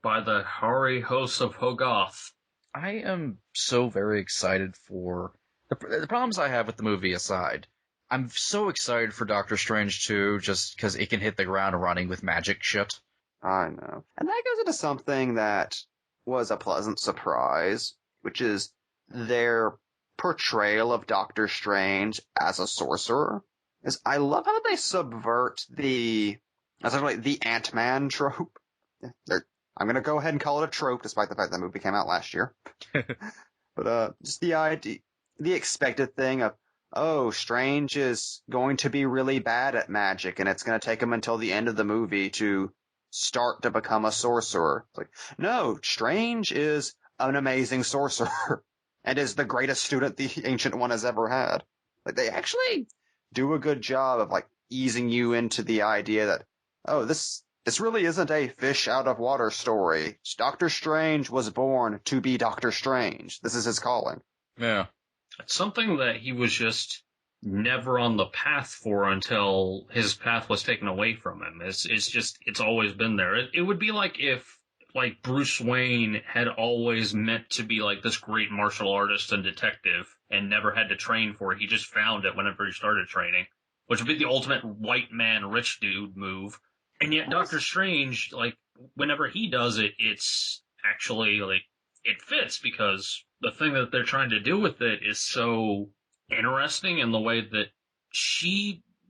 By the hoary hosts of Hogoth. I am so very excited for the problems I have with the movie aside. I'm so excited for Doctor Strange 2 just because it can hit the ground running with magic shit. I know. And that goes into something that was a pleasant surprise, which is their portrayal of Doctor Strange as a sorcerer. is I love how they subvert essentially the Ant-Man trope. I'm gonna go ahead and call it a trope, despite the fact that movie came out last year. But just the idea, the expected thing of, oh, Strange is going to be really bad at magic, and it's going to take him until the end of the movie to start to become a sorcerer. It's like, no, Strange is an amazing sorcerer, and is the greatest student the Ancient One has ever had. Like, they actually do a good job of, like, easing you into the idea that, oh, this really isn't a fish out of water story. Doctor Strange was born to be Doctor Strange. This is his calling. Yeah. It's something that he was just never on the path for until his path was taken away from him. It's always been there. It would be like if, like, Bruce Wayne had always meant to be like this great martial artist and detective and never had to train for it. He just found it whenever he started training, which would be the ultimate white man rich dude move. And yet Doctor Strange, like, whenever he does it, it's actually, like, it fits because the thing that they're trying to do with it is so interesting in the way that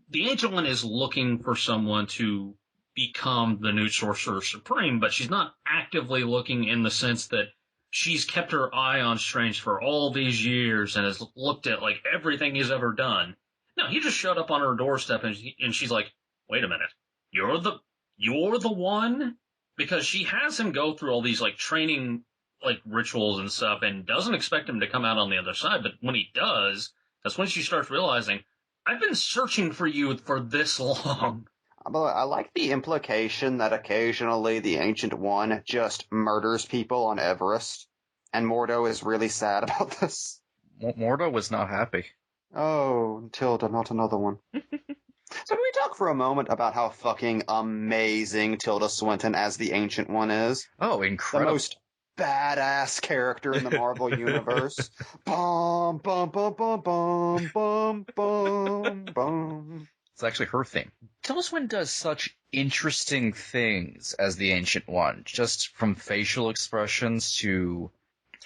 the Ancient One is looking for someone to become the new Sorcerer Supreme, but she's not actively looking in the sense that she's kept her eye on Strange for all these years and has looked at, like, everything he's ever done. No, he just showed up on her doorstep and she's like, wait a minute. You're the one? Because she has him go through all these, like, training, like, rituals and stuff and doesn't expect him to come out on the other side. But when he does, that's when she starts realizing, I've been searching for you for this long. I like the implication that occasionally the Ancient One just murders people on Everest. And Mordo is really sad about this. Mordo was not happy. Oh, Tilda, not another one. So can we talk for a moment about how fucking amazing Tilda Swinton as the Ancient One is? Oh, The incredible. most badass character in the Marvel Universe. Bum, bum, bum, bum, bum, bum, bum, bum. It's actually her theme. Tilda Swinton does such interesting things as the Ancient One, just from facial expressions to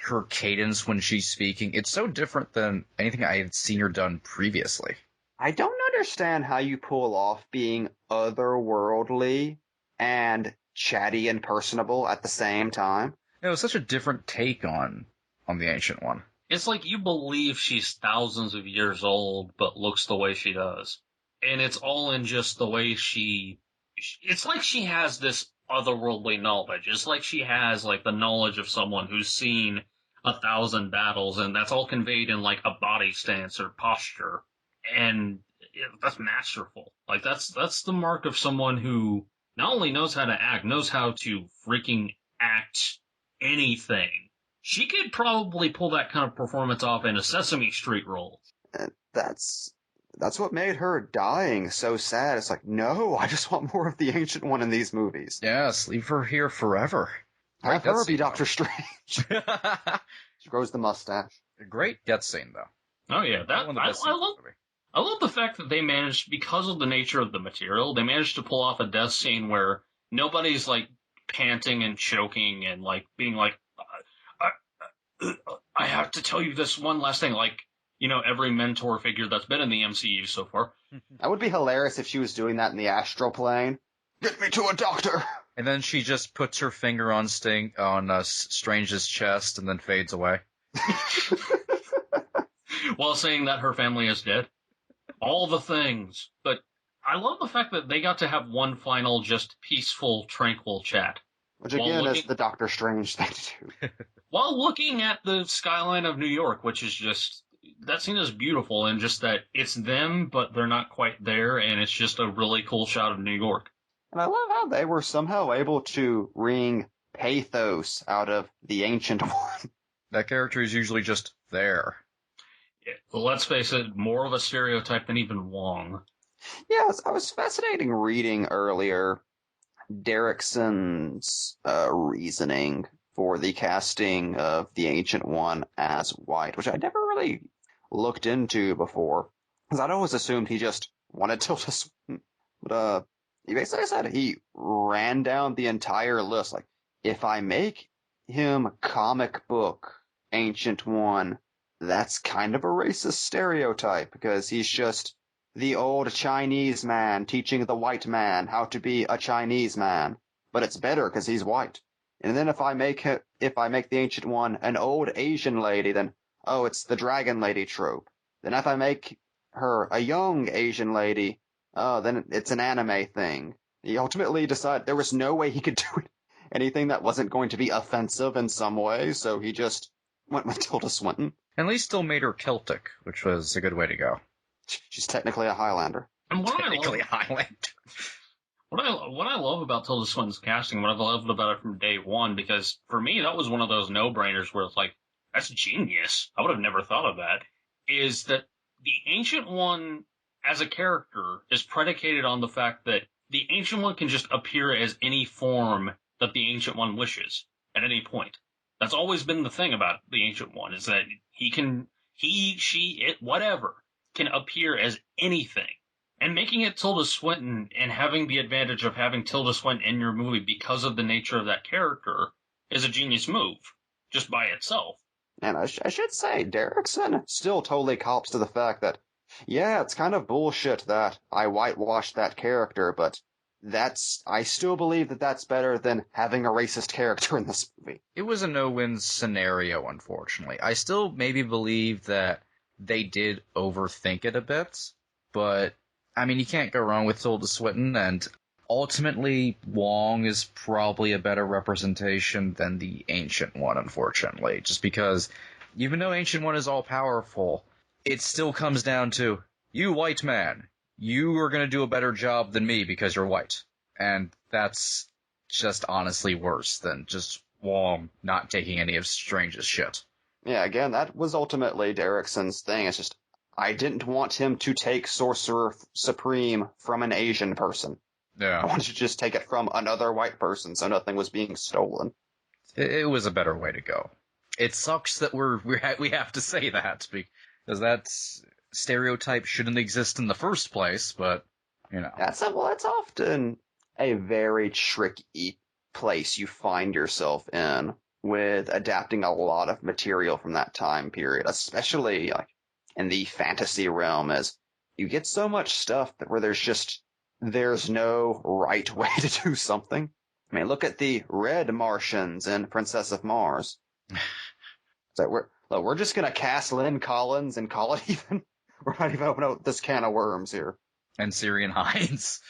her cadence when she's speaking. It's so different than anything I had seen her done previously. I don't understand how you pull off being otherworldly and chatty and personable at the same time. It was such a different take on the Ancient One. It's like you believe she's thousands of years old, but looks the way she does. And it's all in just the way it's like she has this otherworldly knowledge. It's like she has, like, the knowledge of someone who's seen 1,000 battles, and that's all conveyed in, like, a body stance or posture. And that's masterful. Like, that's the mark of someone who not only knows how to act, knows how to freaking act anything. She could probably pull that kind of performance off in a Sesame Street role. That's what made her dying so sad. It's like, no, I just want more of the Ancient One in these movies. Yes, leave her here forever. Have Great her death be scene, Doctor Strange. though. She grows the mustache. Great death scene, though. Oh yeah, One of the best scenes in the movie. I love the fact that they managed, because of the nature of the material, they managed to pull off a death scene where nobody's, like, panting and choking and, like, being like, I have to tell you this one last thing, like, you know, every mentor figure that's been in the MCU so far. That would be hilarious if she was doing that in the astral plane. Get me to a doctor! And then she just puts her finger on Strange's chest and then fades away. While saying that her family is dead. All the things. But I love the fact that they got to have one final, just peaceful, tranquil chat. Which again is the Doctor Strange thing to do. While looking at the skyline of New York, which is just, that scene is beautiful, and just that it's them, but they're not quite there, and it's just a really cool shot of New York. And I love how they were somehow able to wring pathos out of the Ancient One. That character is usually just there. Let's face it, more of a stereotype than even Wong. Yes, I was fascinating reading earlier Derrickson's reasoning for the casting of the Ancient One as White, which I never really looked into before, because I'd always assumed he just wanted Tilda Swinton. But he basically said he ran down the entire list. Like, if I make him comic book Ancient One, that's kind of a racist stereotype, because he's just the old Chinese man teaching the white man how to be a Chinese man, but it's better because he's white. And then if I make the Ancient One an old Asian lady, then oh, it's the Dragon Lady trope. Then if I make her a young Asian lady, oh, then it's an anime thing. He ultimately decided there was no way he could do anything that wasn't going to be offensive in some way, so he just went with Tilda Swinton. At least still made her Celtic, which was a good way to go. She's technically a Highlander. And what Technically a Highlander. What I love about Tilda Swinton's casting, what I've loved about it from day one, because for me that was one of those no-brainers where it's like, that's genius. I would have never thought of that. Is that the Ancient One as a character is predicated on the fact that the Ancient One can just appear as any form that the Ancient One wishes at any point. That's always been the thing about the Ancient One, is that he, she, it, whatever, can appear as anything. And making it Tilda Swinton and having the advantage of having Tilda Swinton in your movie because of the nature of that character is a genius move, just by itself. And I should say, Derrickson still totally cops to the fact that, yeah, it's kind of bullshit that I whitewashed that character, but I still believe that that's better than having a racist character in this movie. It was a no-win scenario, unfortunately. I still maybe believe that they did overthink it a bit, but, I mean, you can't go wrong with Tilda Swinton, and ultimately, Wong is probably a better representation than the Ancient One, unfortunately, just because even though Ancient One is all-powerful, it still comes down to, you white man, you are going to do a better job than me because you're white. And that's just honestly worse than just Wong not taking any of Strange's shit. Yeah, again, that was ultimately Derrickson's thing. It's just, I didn't want him to take Sorcerer Supreme from an Asian person. I Yeah, wanted to just take it from another white person so nothing was being stolen. it was a better way to go. It sucks that we have to say that, because that stereotype shouldn't exist in the first place, but, you know. That's often a very tricky place you find yourself in with adapting a lot of material from that time period, especially like in the fantasy realm, as you get so much stuff where there's no right way to do something. I mean, look at the Red Martians in Princess of Mars. So we're just gonna cast Lynn Collins and call it even. We're not even opening up this can of worms here. And Syrian Hines.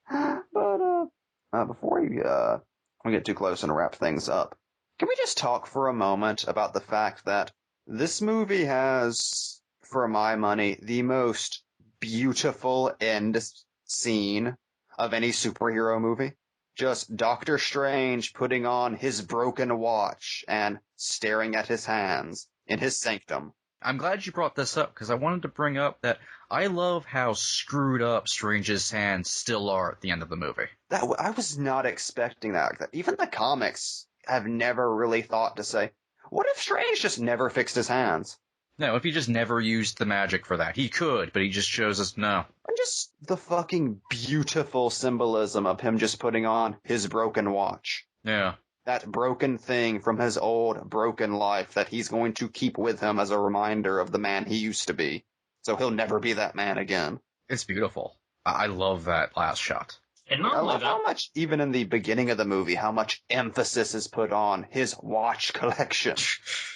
But before we get too close and wrap things up, can we just talk for a moment about the fact that this movie has, for my money, the most beautiful end scene of any superhero movie? Just Doctor Strange putting on his broken watch and staring at his hands in his sanctum. I'm glad you brought this up, because I wanted to bring up that I love how screwed up Strange's hands still are at the end of the movie. I was not expecting that. Even the comics have never really thought to say, what if Strange just never fixed his hands? No, if he just never used the magic for that. He could, but he just chose us no. And just the fucking beautiful symbolism of him just putting on his broken watch. Yeah. That broken thing from his old broken life that he's going to keep with him as a reminder of the man he used to be. So he'll never be that man again. It's beautiful. I love that last shot. And not I only love that, how much, even in the beginning of the movie, how much emphasis is put on his watch collection.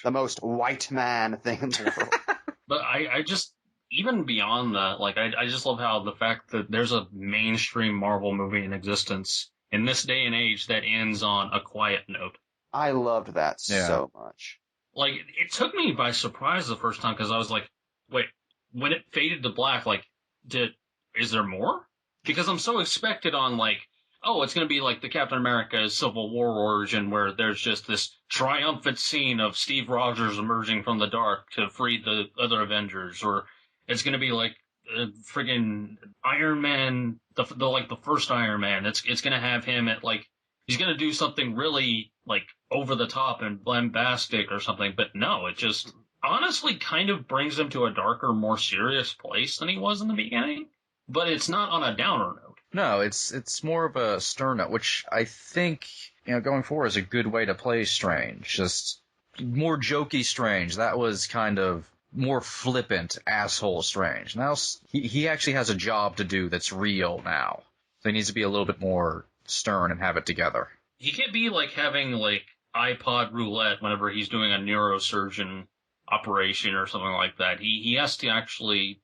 The most white man thing in the world. but I just, even beyond that, like, I just love how the fact that there's a mainstream Marvel movie in existence in this day and age that ends on a quiet note. I loved that Yeah. so much. Like, it took me by surprise the first time, because I was like, wait, when it faded to black, like, is there more? Because I'm so expected on, like, oh, it's going to be like the Captain America Civil War origin, where there's just this triumphant scene of Steve Rogers emerging from the dark to free the other Avengers, or it's going to be like friggin' Iron Man, the first Iron Man. It's going to have him at, like, he's going to do something really, like, over the top and bombastic or something, but no, it just honestly kind of brings him to a darker, more serious place than he was in the beginning. But it's not on a downer note. No, it's more of a stern note, which I think, going forward is a good way to play Strange. Just more jokey Strange. That was kind of more flippant asshole Strange. Now he actually has a job to do that's real now. So he needs to be a little bit more stern and have it together. He can't be like having like iPod roulette whenever he's doing a neurosurgeon operation or something like that. He has to actually,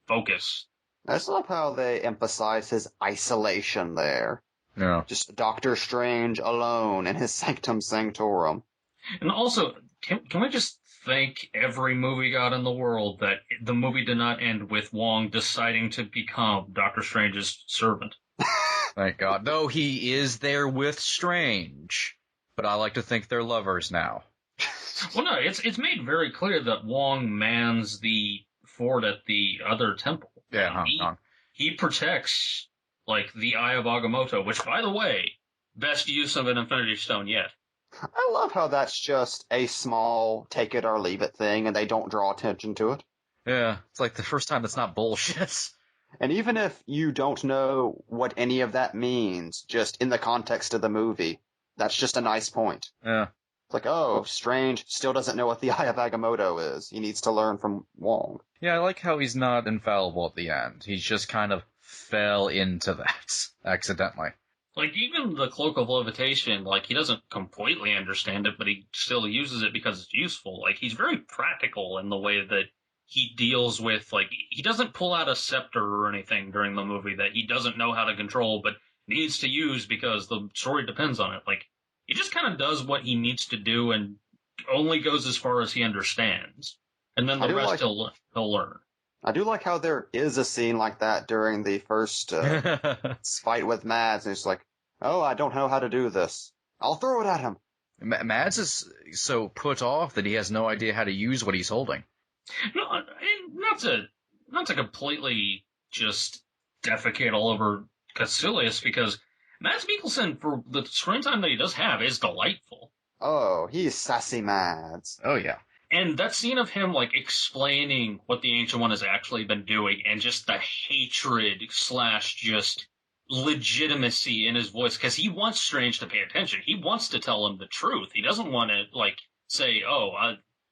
focus. I just love how they emphasize his isolation there. Yeah. Just Doctor Strange alone in his sanctum sanctorum. And also, can we just thank every movie god in the world that the movie did not end with Wong deciding to become Doctor Strange's servant? Thank God. Though he is there with Strange. But I like to think they're lovers now. Well, no, it's made very clear that Wong mans the fort at the other temple. Yeah, Hong Kong. He protects, like, the Eye of Agamotto, which, by the way, best use of an Infinity Stone yet. I love how that's just a small take it or leave it thing, and they don't draw attention to it. Yeah, it's like the first time that's not bullshit. And even if you don't know what any of that means, just in the context of the movie, that's just a nice point. Yeah. It's like, oh, Strange still doesn't know what the Eye of Agamotto is. He needs to learn from Wong. Yeah, I like how he's not infallible at the end. He's just kind of fell into that accidentally. Like, even the Cloak of Levitation, like, he doesn't completely understand it, but he still uses it because it's useful. Like, he's very practical in the way that he deals with, like, he doesn't pull out a scepter or anything during the movie that he doesn't know how to control, but needs to use because the story depends on it. Like, he just kind of does what he needs to do and only goes as far as he understands. And then the rest he'll learn. I do like how there is a scene like that during the first fight with Mads. And it's like, oh, I don't know how to do this. I'll throw it at him. Mads is so put off that he has no idea how to use what he's holding. No, not to completely just defecate all over Caecilius, because Mads Mikkelsen, for the screen time that he does have, is delightful. Oh, he's sassy Mads. Oh, yeah. And that scene of him, like, explaining what the Ancient One has actually been doing, and just the hatred / just legitimacy in his voice, because he wants Strange to pay attention. He wants to tell him the truth. He doesn't want to, like, say,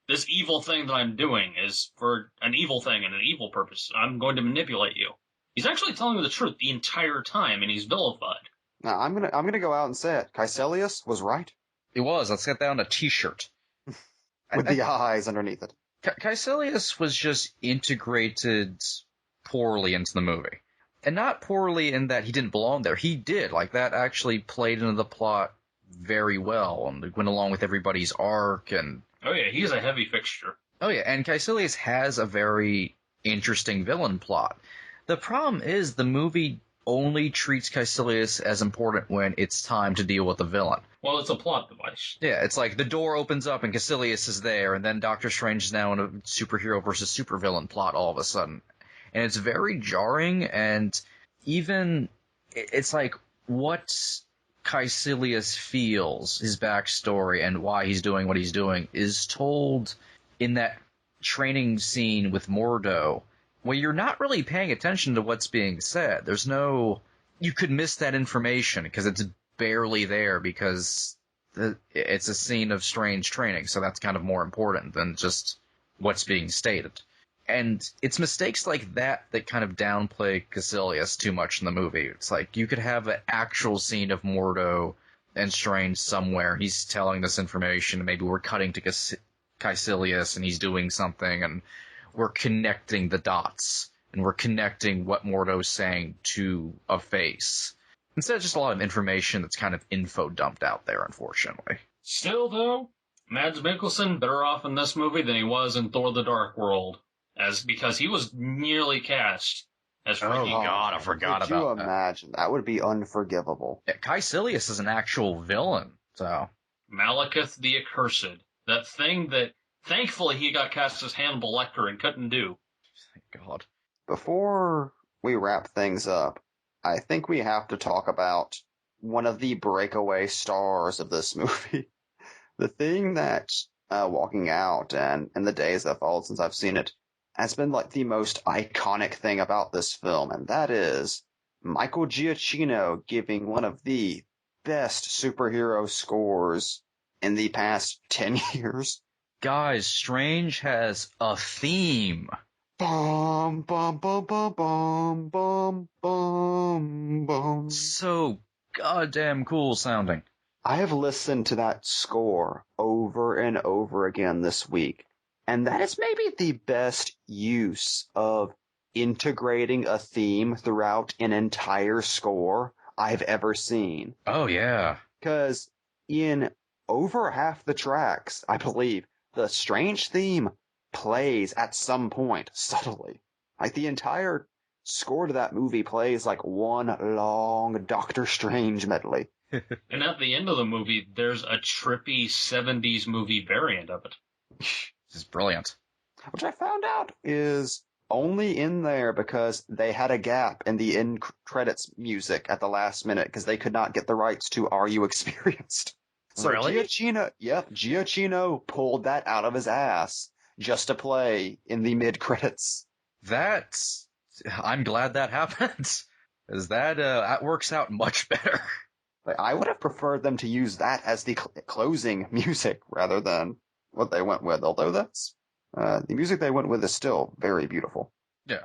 this evil thing that I'm doing is for an evil thing and an evil purpose. I'm going to manipulate you. He's actually telling him the truth the entire time, and he's vilified. Now, I'm gonna go out and say it. Caecilius was right. It was. Let's get that on a t-shirt. With the eyes underneath it. Caecilius was just integrated poorly into the movie. And not poorly in that he didn't belong there. He did. Like, that actually played into the plot very well and went along with everybody's arc. And oh, yeah, he's a heavy fixture. Oh, yeah, and Caecilius has a very interesting villain plot. The problem is the movie only treats Caecilius as important when it's time to deal with the villain. Well, it's a plot device. Yeah, it's like the door opens up and Caecilius is there, and then Doctor Strange is now in a superhero versus supervillain plot all of a sudden. And it's very jarring, and even it's like what Caecilius feels, his backstory, and why he's doing what he's doing is told in that training scene with Mordo, where you're not really paying attention to what's being said. There's no... You could miss that information because it's barely there because it's a scene of Strange training, so that's kind of more important than just what's being stated. And it's mistakes like that that kind of downplay Caecilius too much in the movie. It's like you could have an actual scene of Mordo and Strange somewhere. He's telling this information, and maybe we're cutting to Caecilius and he's doing something, and we're connecting the dots, and we're connecting what Mordo's saying to a face. Instead of just a lot of information that's kind of info dumped out there, unfortunately. Still, though, Mads Mikkelsen better off in this movie than he was in Thor: The Dark World, because he was nearly cast as freaking God, I forgot about that. Could you imagine? That would be unforgivable. Yeah, Caecilius is an actual villain, so... Malekith the Accursed. That thing that, thankfully, he got cast as Hannibal Lecter and couldn't do. Thank God. Before we wrap things up, I think we have to talk about one of the breakaway stars of this movie. The thing that walking out and in the days that followed since I've seen it has been like the most iconic thing about this film, and that is Michael Giacchino giving one of the best superhero scores in the past 10 years. Guys, Strange has a theme. Bum, bum, bum, bum, bum, bum, bum, bum. So goddamn cool sounding. I have listened to that score over and over again this week, and that is maybe the best use of integrating a theme throughout an entire score I've ever seen. Oh yeah. Because in over half the tracks, I believe, the Strange theme plays at some point subtly. Like the entire score to that movie plays like one long Doctor Strange medley. And at the end of the movie, there's a trippy 70s movie variant of it. This is brilliant. Which I found out is only in there because they had a gap in the end credits music at the last minute because they could not get the rights to Are You Experienced? So Really? Giacchino pulled that out of his ass just to play in the mid-credits. I'm glad that happened. Because that works out much better. Like, I would have preferred them to use that as the closing music rather than what they went with, although that's the music they went with is still very beautiful. Yeah.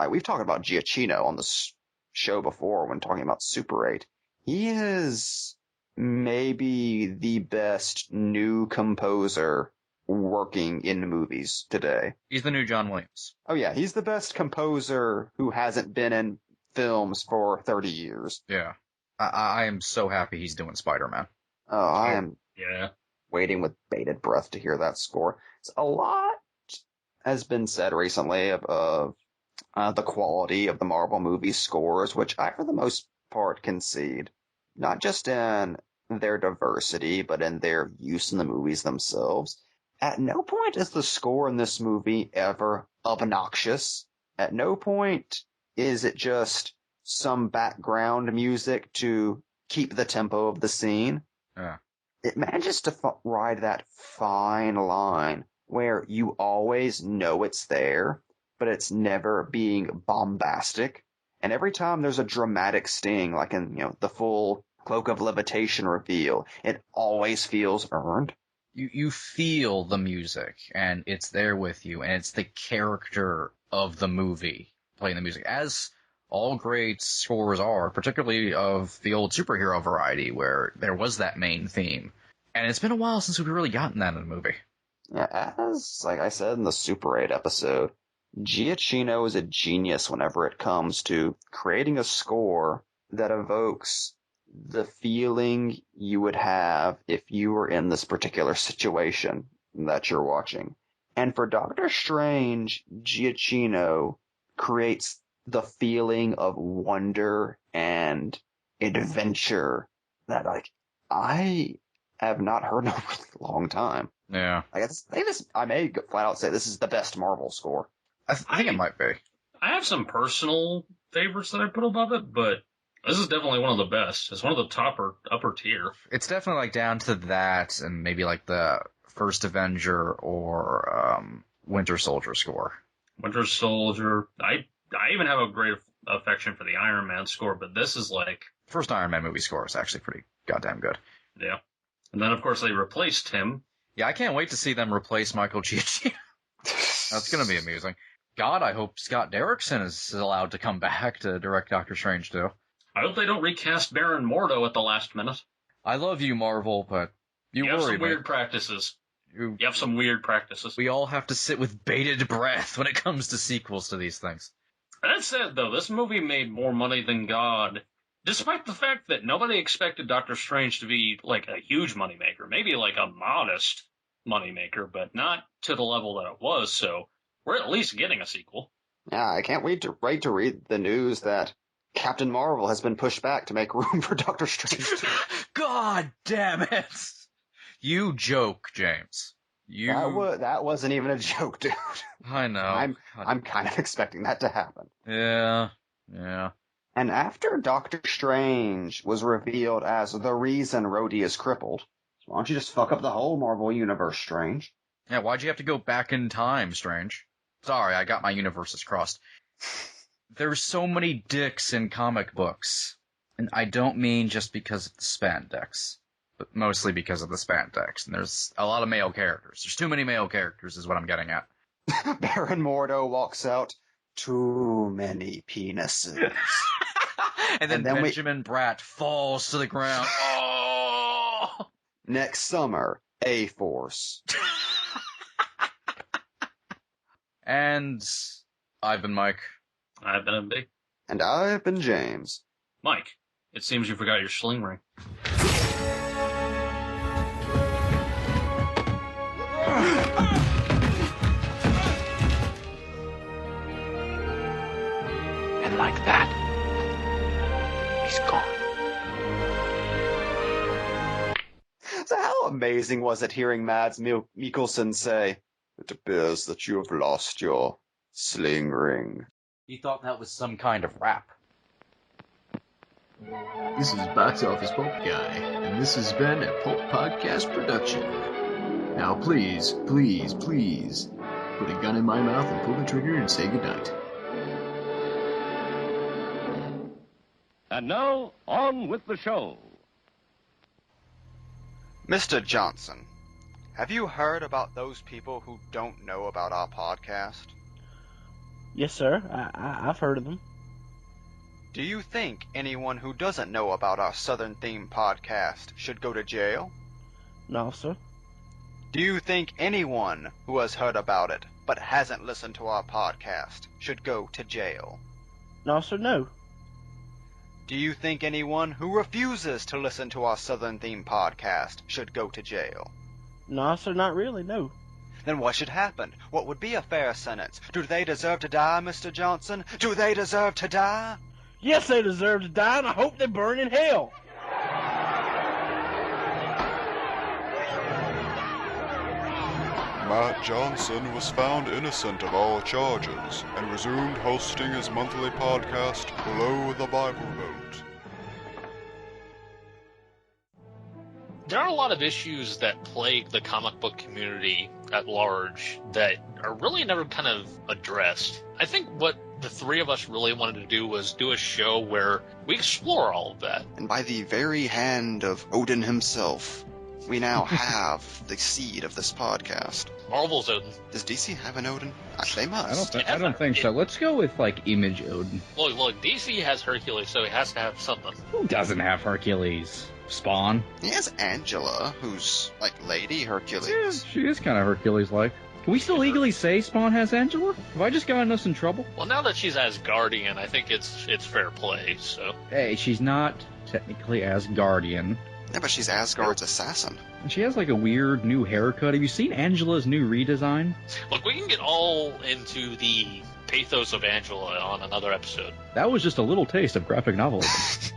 We've talked about Giacchino on this show before when talking about Super 8. He is maybe the best new composer working in movies today. He's the new John Williams. Oh yeah, he's the best composer who hasn't been in films for 30 years. Yeah. I am so happy he's doing Spider-Man. Oh, I am Yeah. waiting with bated breath to hear that score. A lot has been said recently of the quality of the Marvel movie scores, which I, for the most part, concede. Not just in their diversity, but in their use in the movies themselves. At no point is the score in this movie ever obnoxious. At no point is it just some background music to keep the tempo of the scene. Yeah. It manages to ride that fine line where you always know it's there, but it's never being bombastic. And every time there's a dramatic sting, like in, the full Cloak of Levitation reveal, it always feels earned. You feel the music, and it's there with you, and it's the character of the movie playing the music, as all great scores are, particularly of the old superhero variety, where there was that main theme. And it's been a while since we've really gotten that in a movie. Yeah, as, like I said in the Super 8 episode, Giacchino is a genius whenever it comes to creating a score that evokes the feeling you would have if you were in this particular situation that you're watching. And for Doctor Strange, Giacchino creates the feeling of wonder and adventure that, like, I have not heard in a really long time. Yeah. I may flat out say this is the best Marvel score. I think it might be. I have some personal favorites that I put above it, but this is definitely one of the best. It's one of the top or upper tier. It's definitely like down to that and maybe like the first Avenger or Winter Soldier score. Winter Soldier. I even have a great affection for the Iron Man score, but this is like... First Iron Man movie score is actually pretty goddamn good. Yeah. And then, of course, they replaced him. Yeah, I can't wait to see them replace Michael Giacchino. That's going to be amusing. God, I hope Scott Derrickson is allowed to come back to direct Doctor Strange too. I hope they don't recast Baron Mordo at the last minute. I love you, Marvel, but you have worry some me. weird practices. You have some weird practices. We all have to sit with bated breath when it comes to sequels to these things. That said, though, this movie made more money than God, despite the fact that nobody expected Doctor Strange to be, like, a huge moneymaker. Maybe, like, a modest moneymaker, but not to the level that it was, so we're at least getting a sequel. Yeah, I can't wait to read the news that Captain Marvel has been pushed back to make room for Doctor Strange. God damn it! You joke, James. That wasn't even a joke, dude. I know. I'm kind of expecting that to happen. Yeah. And after Doctor Strange was revealed as the reason Rhodey is crippled, so why don't you just fuck up the whole Marvel universe, Strange? Yeah, why'd you have to go back in time, Strange? Sorry, I got my universes crossed. There's so many dicks in comic books. And I don't mean just because of the spandex. but mostly because of the spandex. And there's a lot of male characters. There's too many male characters, is what I'm getting at. Baron Mordo walks out. Too many penises. And then then Benjamin Bratt falls to the ground. Oh! Next summer, A-Force. And I've been Mike. I've been MB. And I've been James. Mike, it seems you forgot your sling ring. And like that, he's gone. So how amazing was it hearing Mads Mikkelsen say, "It appears that you have lost your sling ring." You thought that was some kind of rap. This is Box Office Pulp Guy, and this has been a Pulp Podcast production. Now please, please, please, put a gun in my mouth and pull the trigger and say goodnight. And now, on with the show. Mr. Johnson, have you heard about those people who don't know about our podcast? Yes, sir. I've heard of them. Do you think anyone who doesn't know about our Southern Theme podcast should go to jail? No, sir. Do you think anyone who has heard about it but hasn't listened to our podcast should go to jail? No, sir, no. Do you think anyone who refuses to listen to our Southern Theme podcast should go to jail? No, sir, not really, no. Then what should happen? What would be a fair sentence? Do they deserve to die, Mr. Johnson? Do they deserve to die? Yes, they deserve to die, and I hope they burn in hell. Matt Johnson was found innocent of all charges and resumed hosting his monthly podcast, Below the Bible Belt. There are a lot of issues that plague the comic book community at large that are really never kind of addressed. I think what the three of us really wanted to do was do a show where we explore all of that. And by the very hand of Odin himself, we now have the seed of this podcast. Marvel's Odin. Does DC have an Odin? They must. I don't think so. Let's go with, like, Image Odin. Look, DC has Hercules, so he has to have something. Who doesn't have Hercules? Spawn? He has Angela, who's, like, Lady Hercules. Yeah, she is kind of Hercules-like. Can we still legally say Spawn has Angela? Have I just gotten us in trouble? Well, now that she's Asgardian, I think it's fair play, so... Hey, she's not technically Asgardian. Yeah, but she's Asgard's assassin. And she has, like, a weird new haircut. Have you seen Angela's new redesign? Look, we can get all into the pathos of Angela on another episode. That was just a little taste of graphic novelism.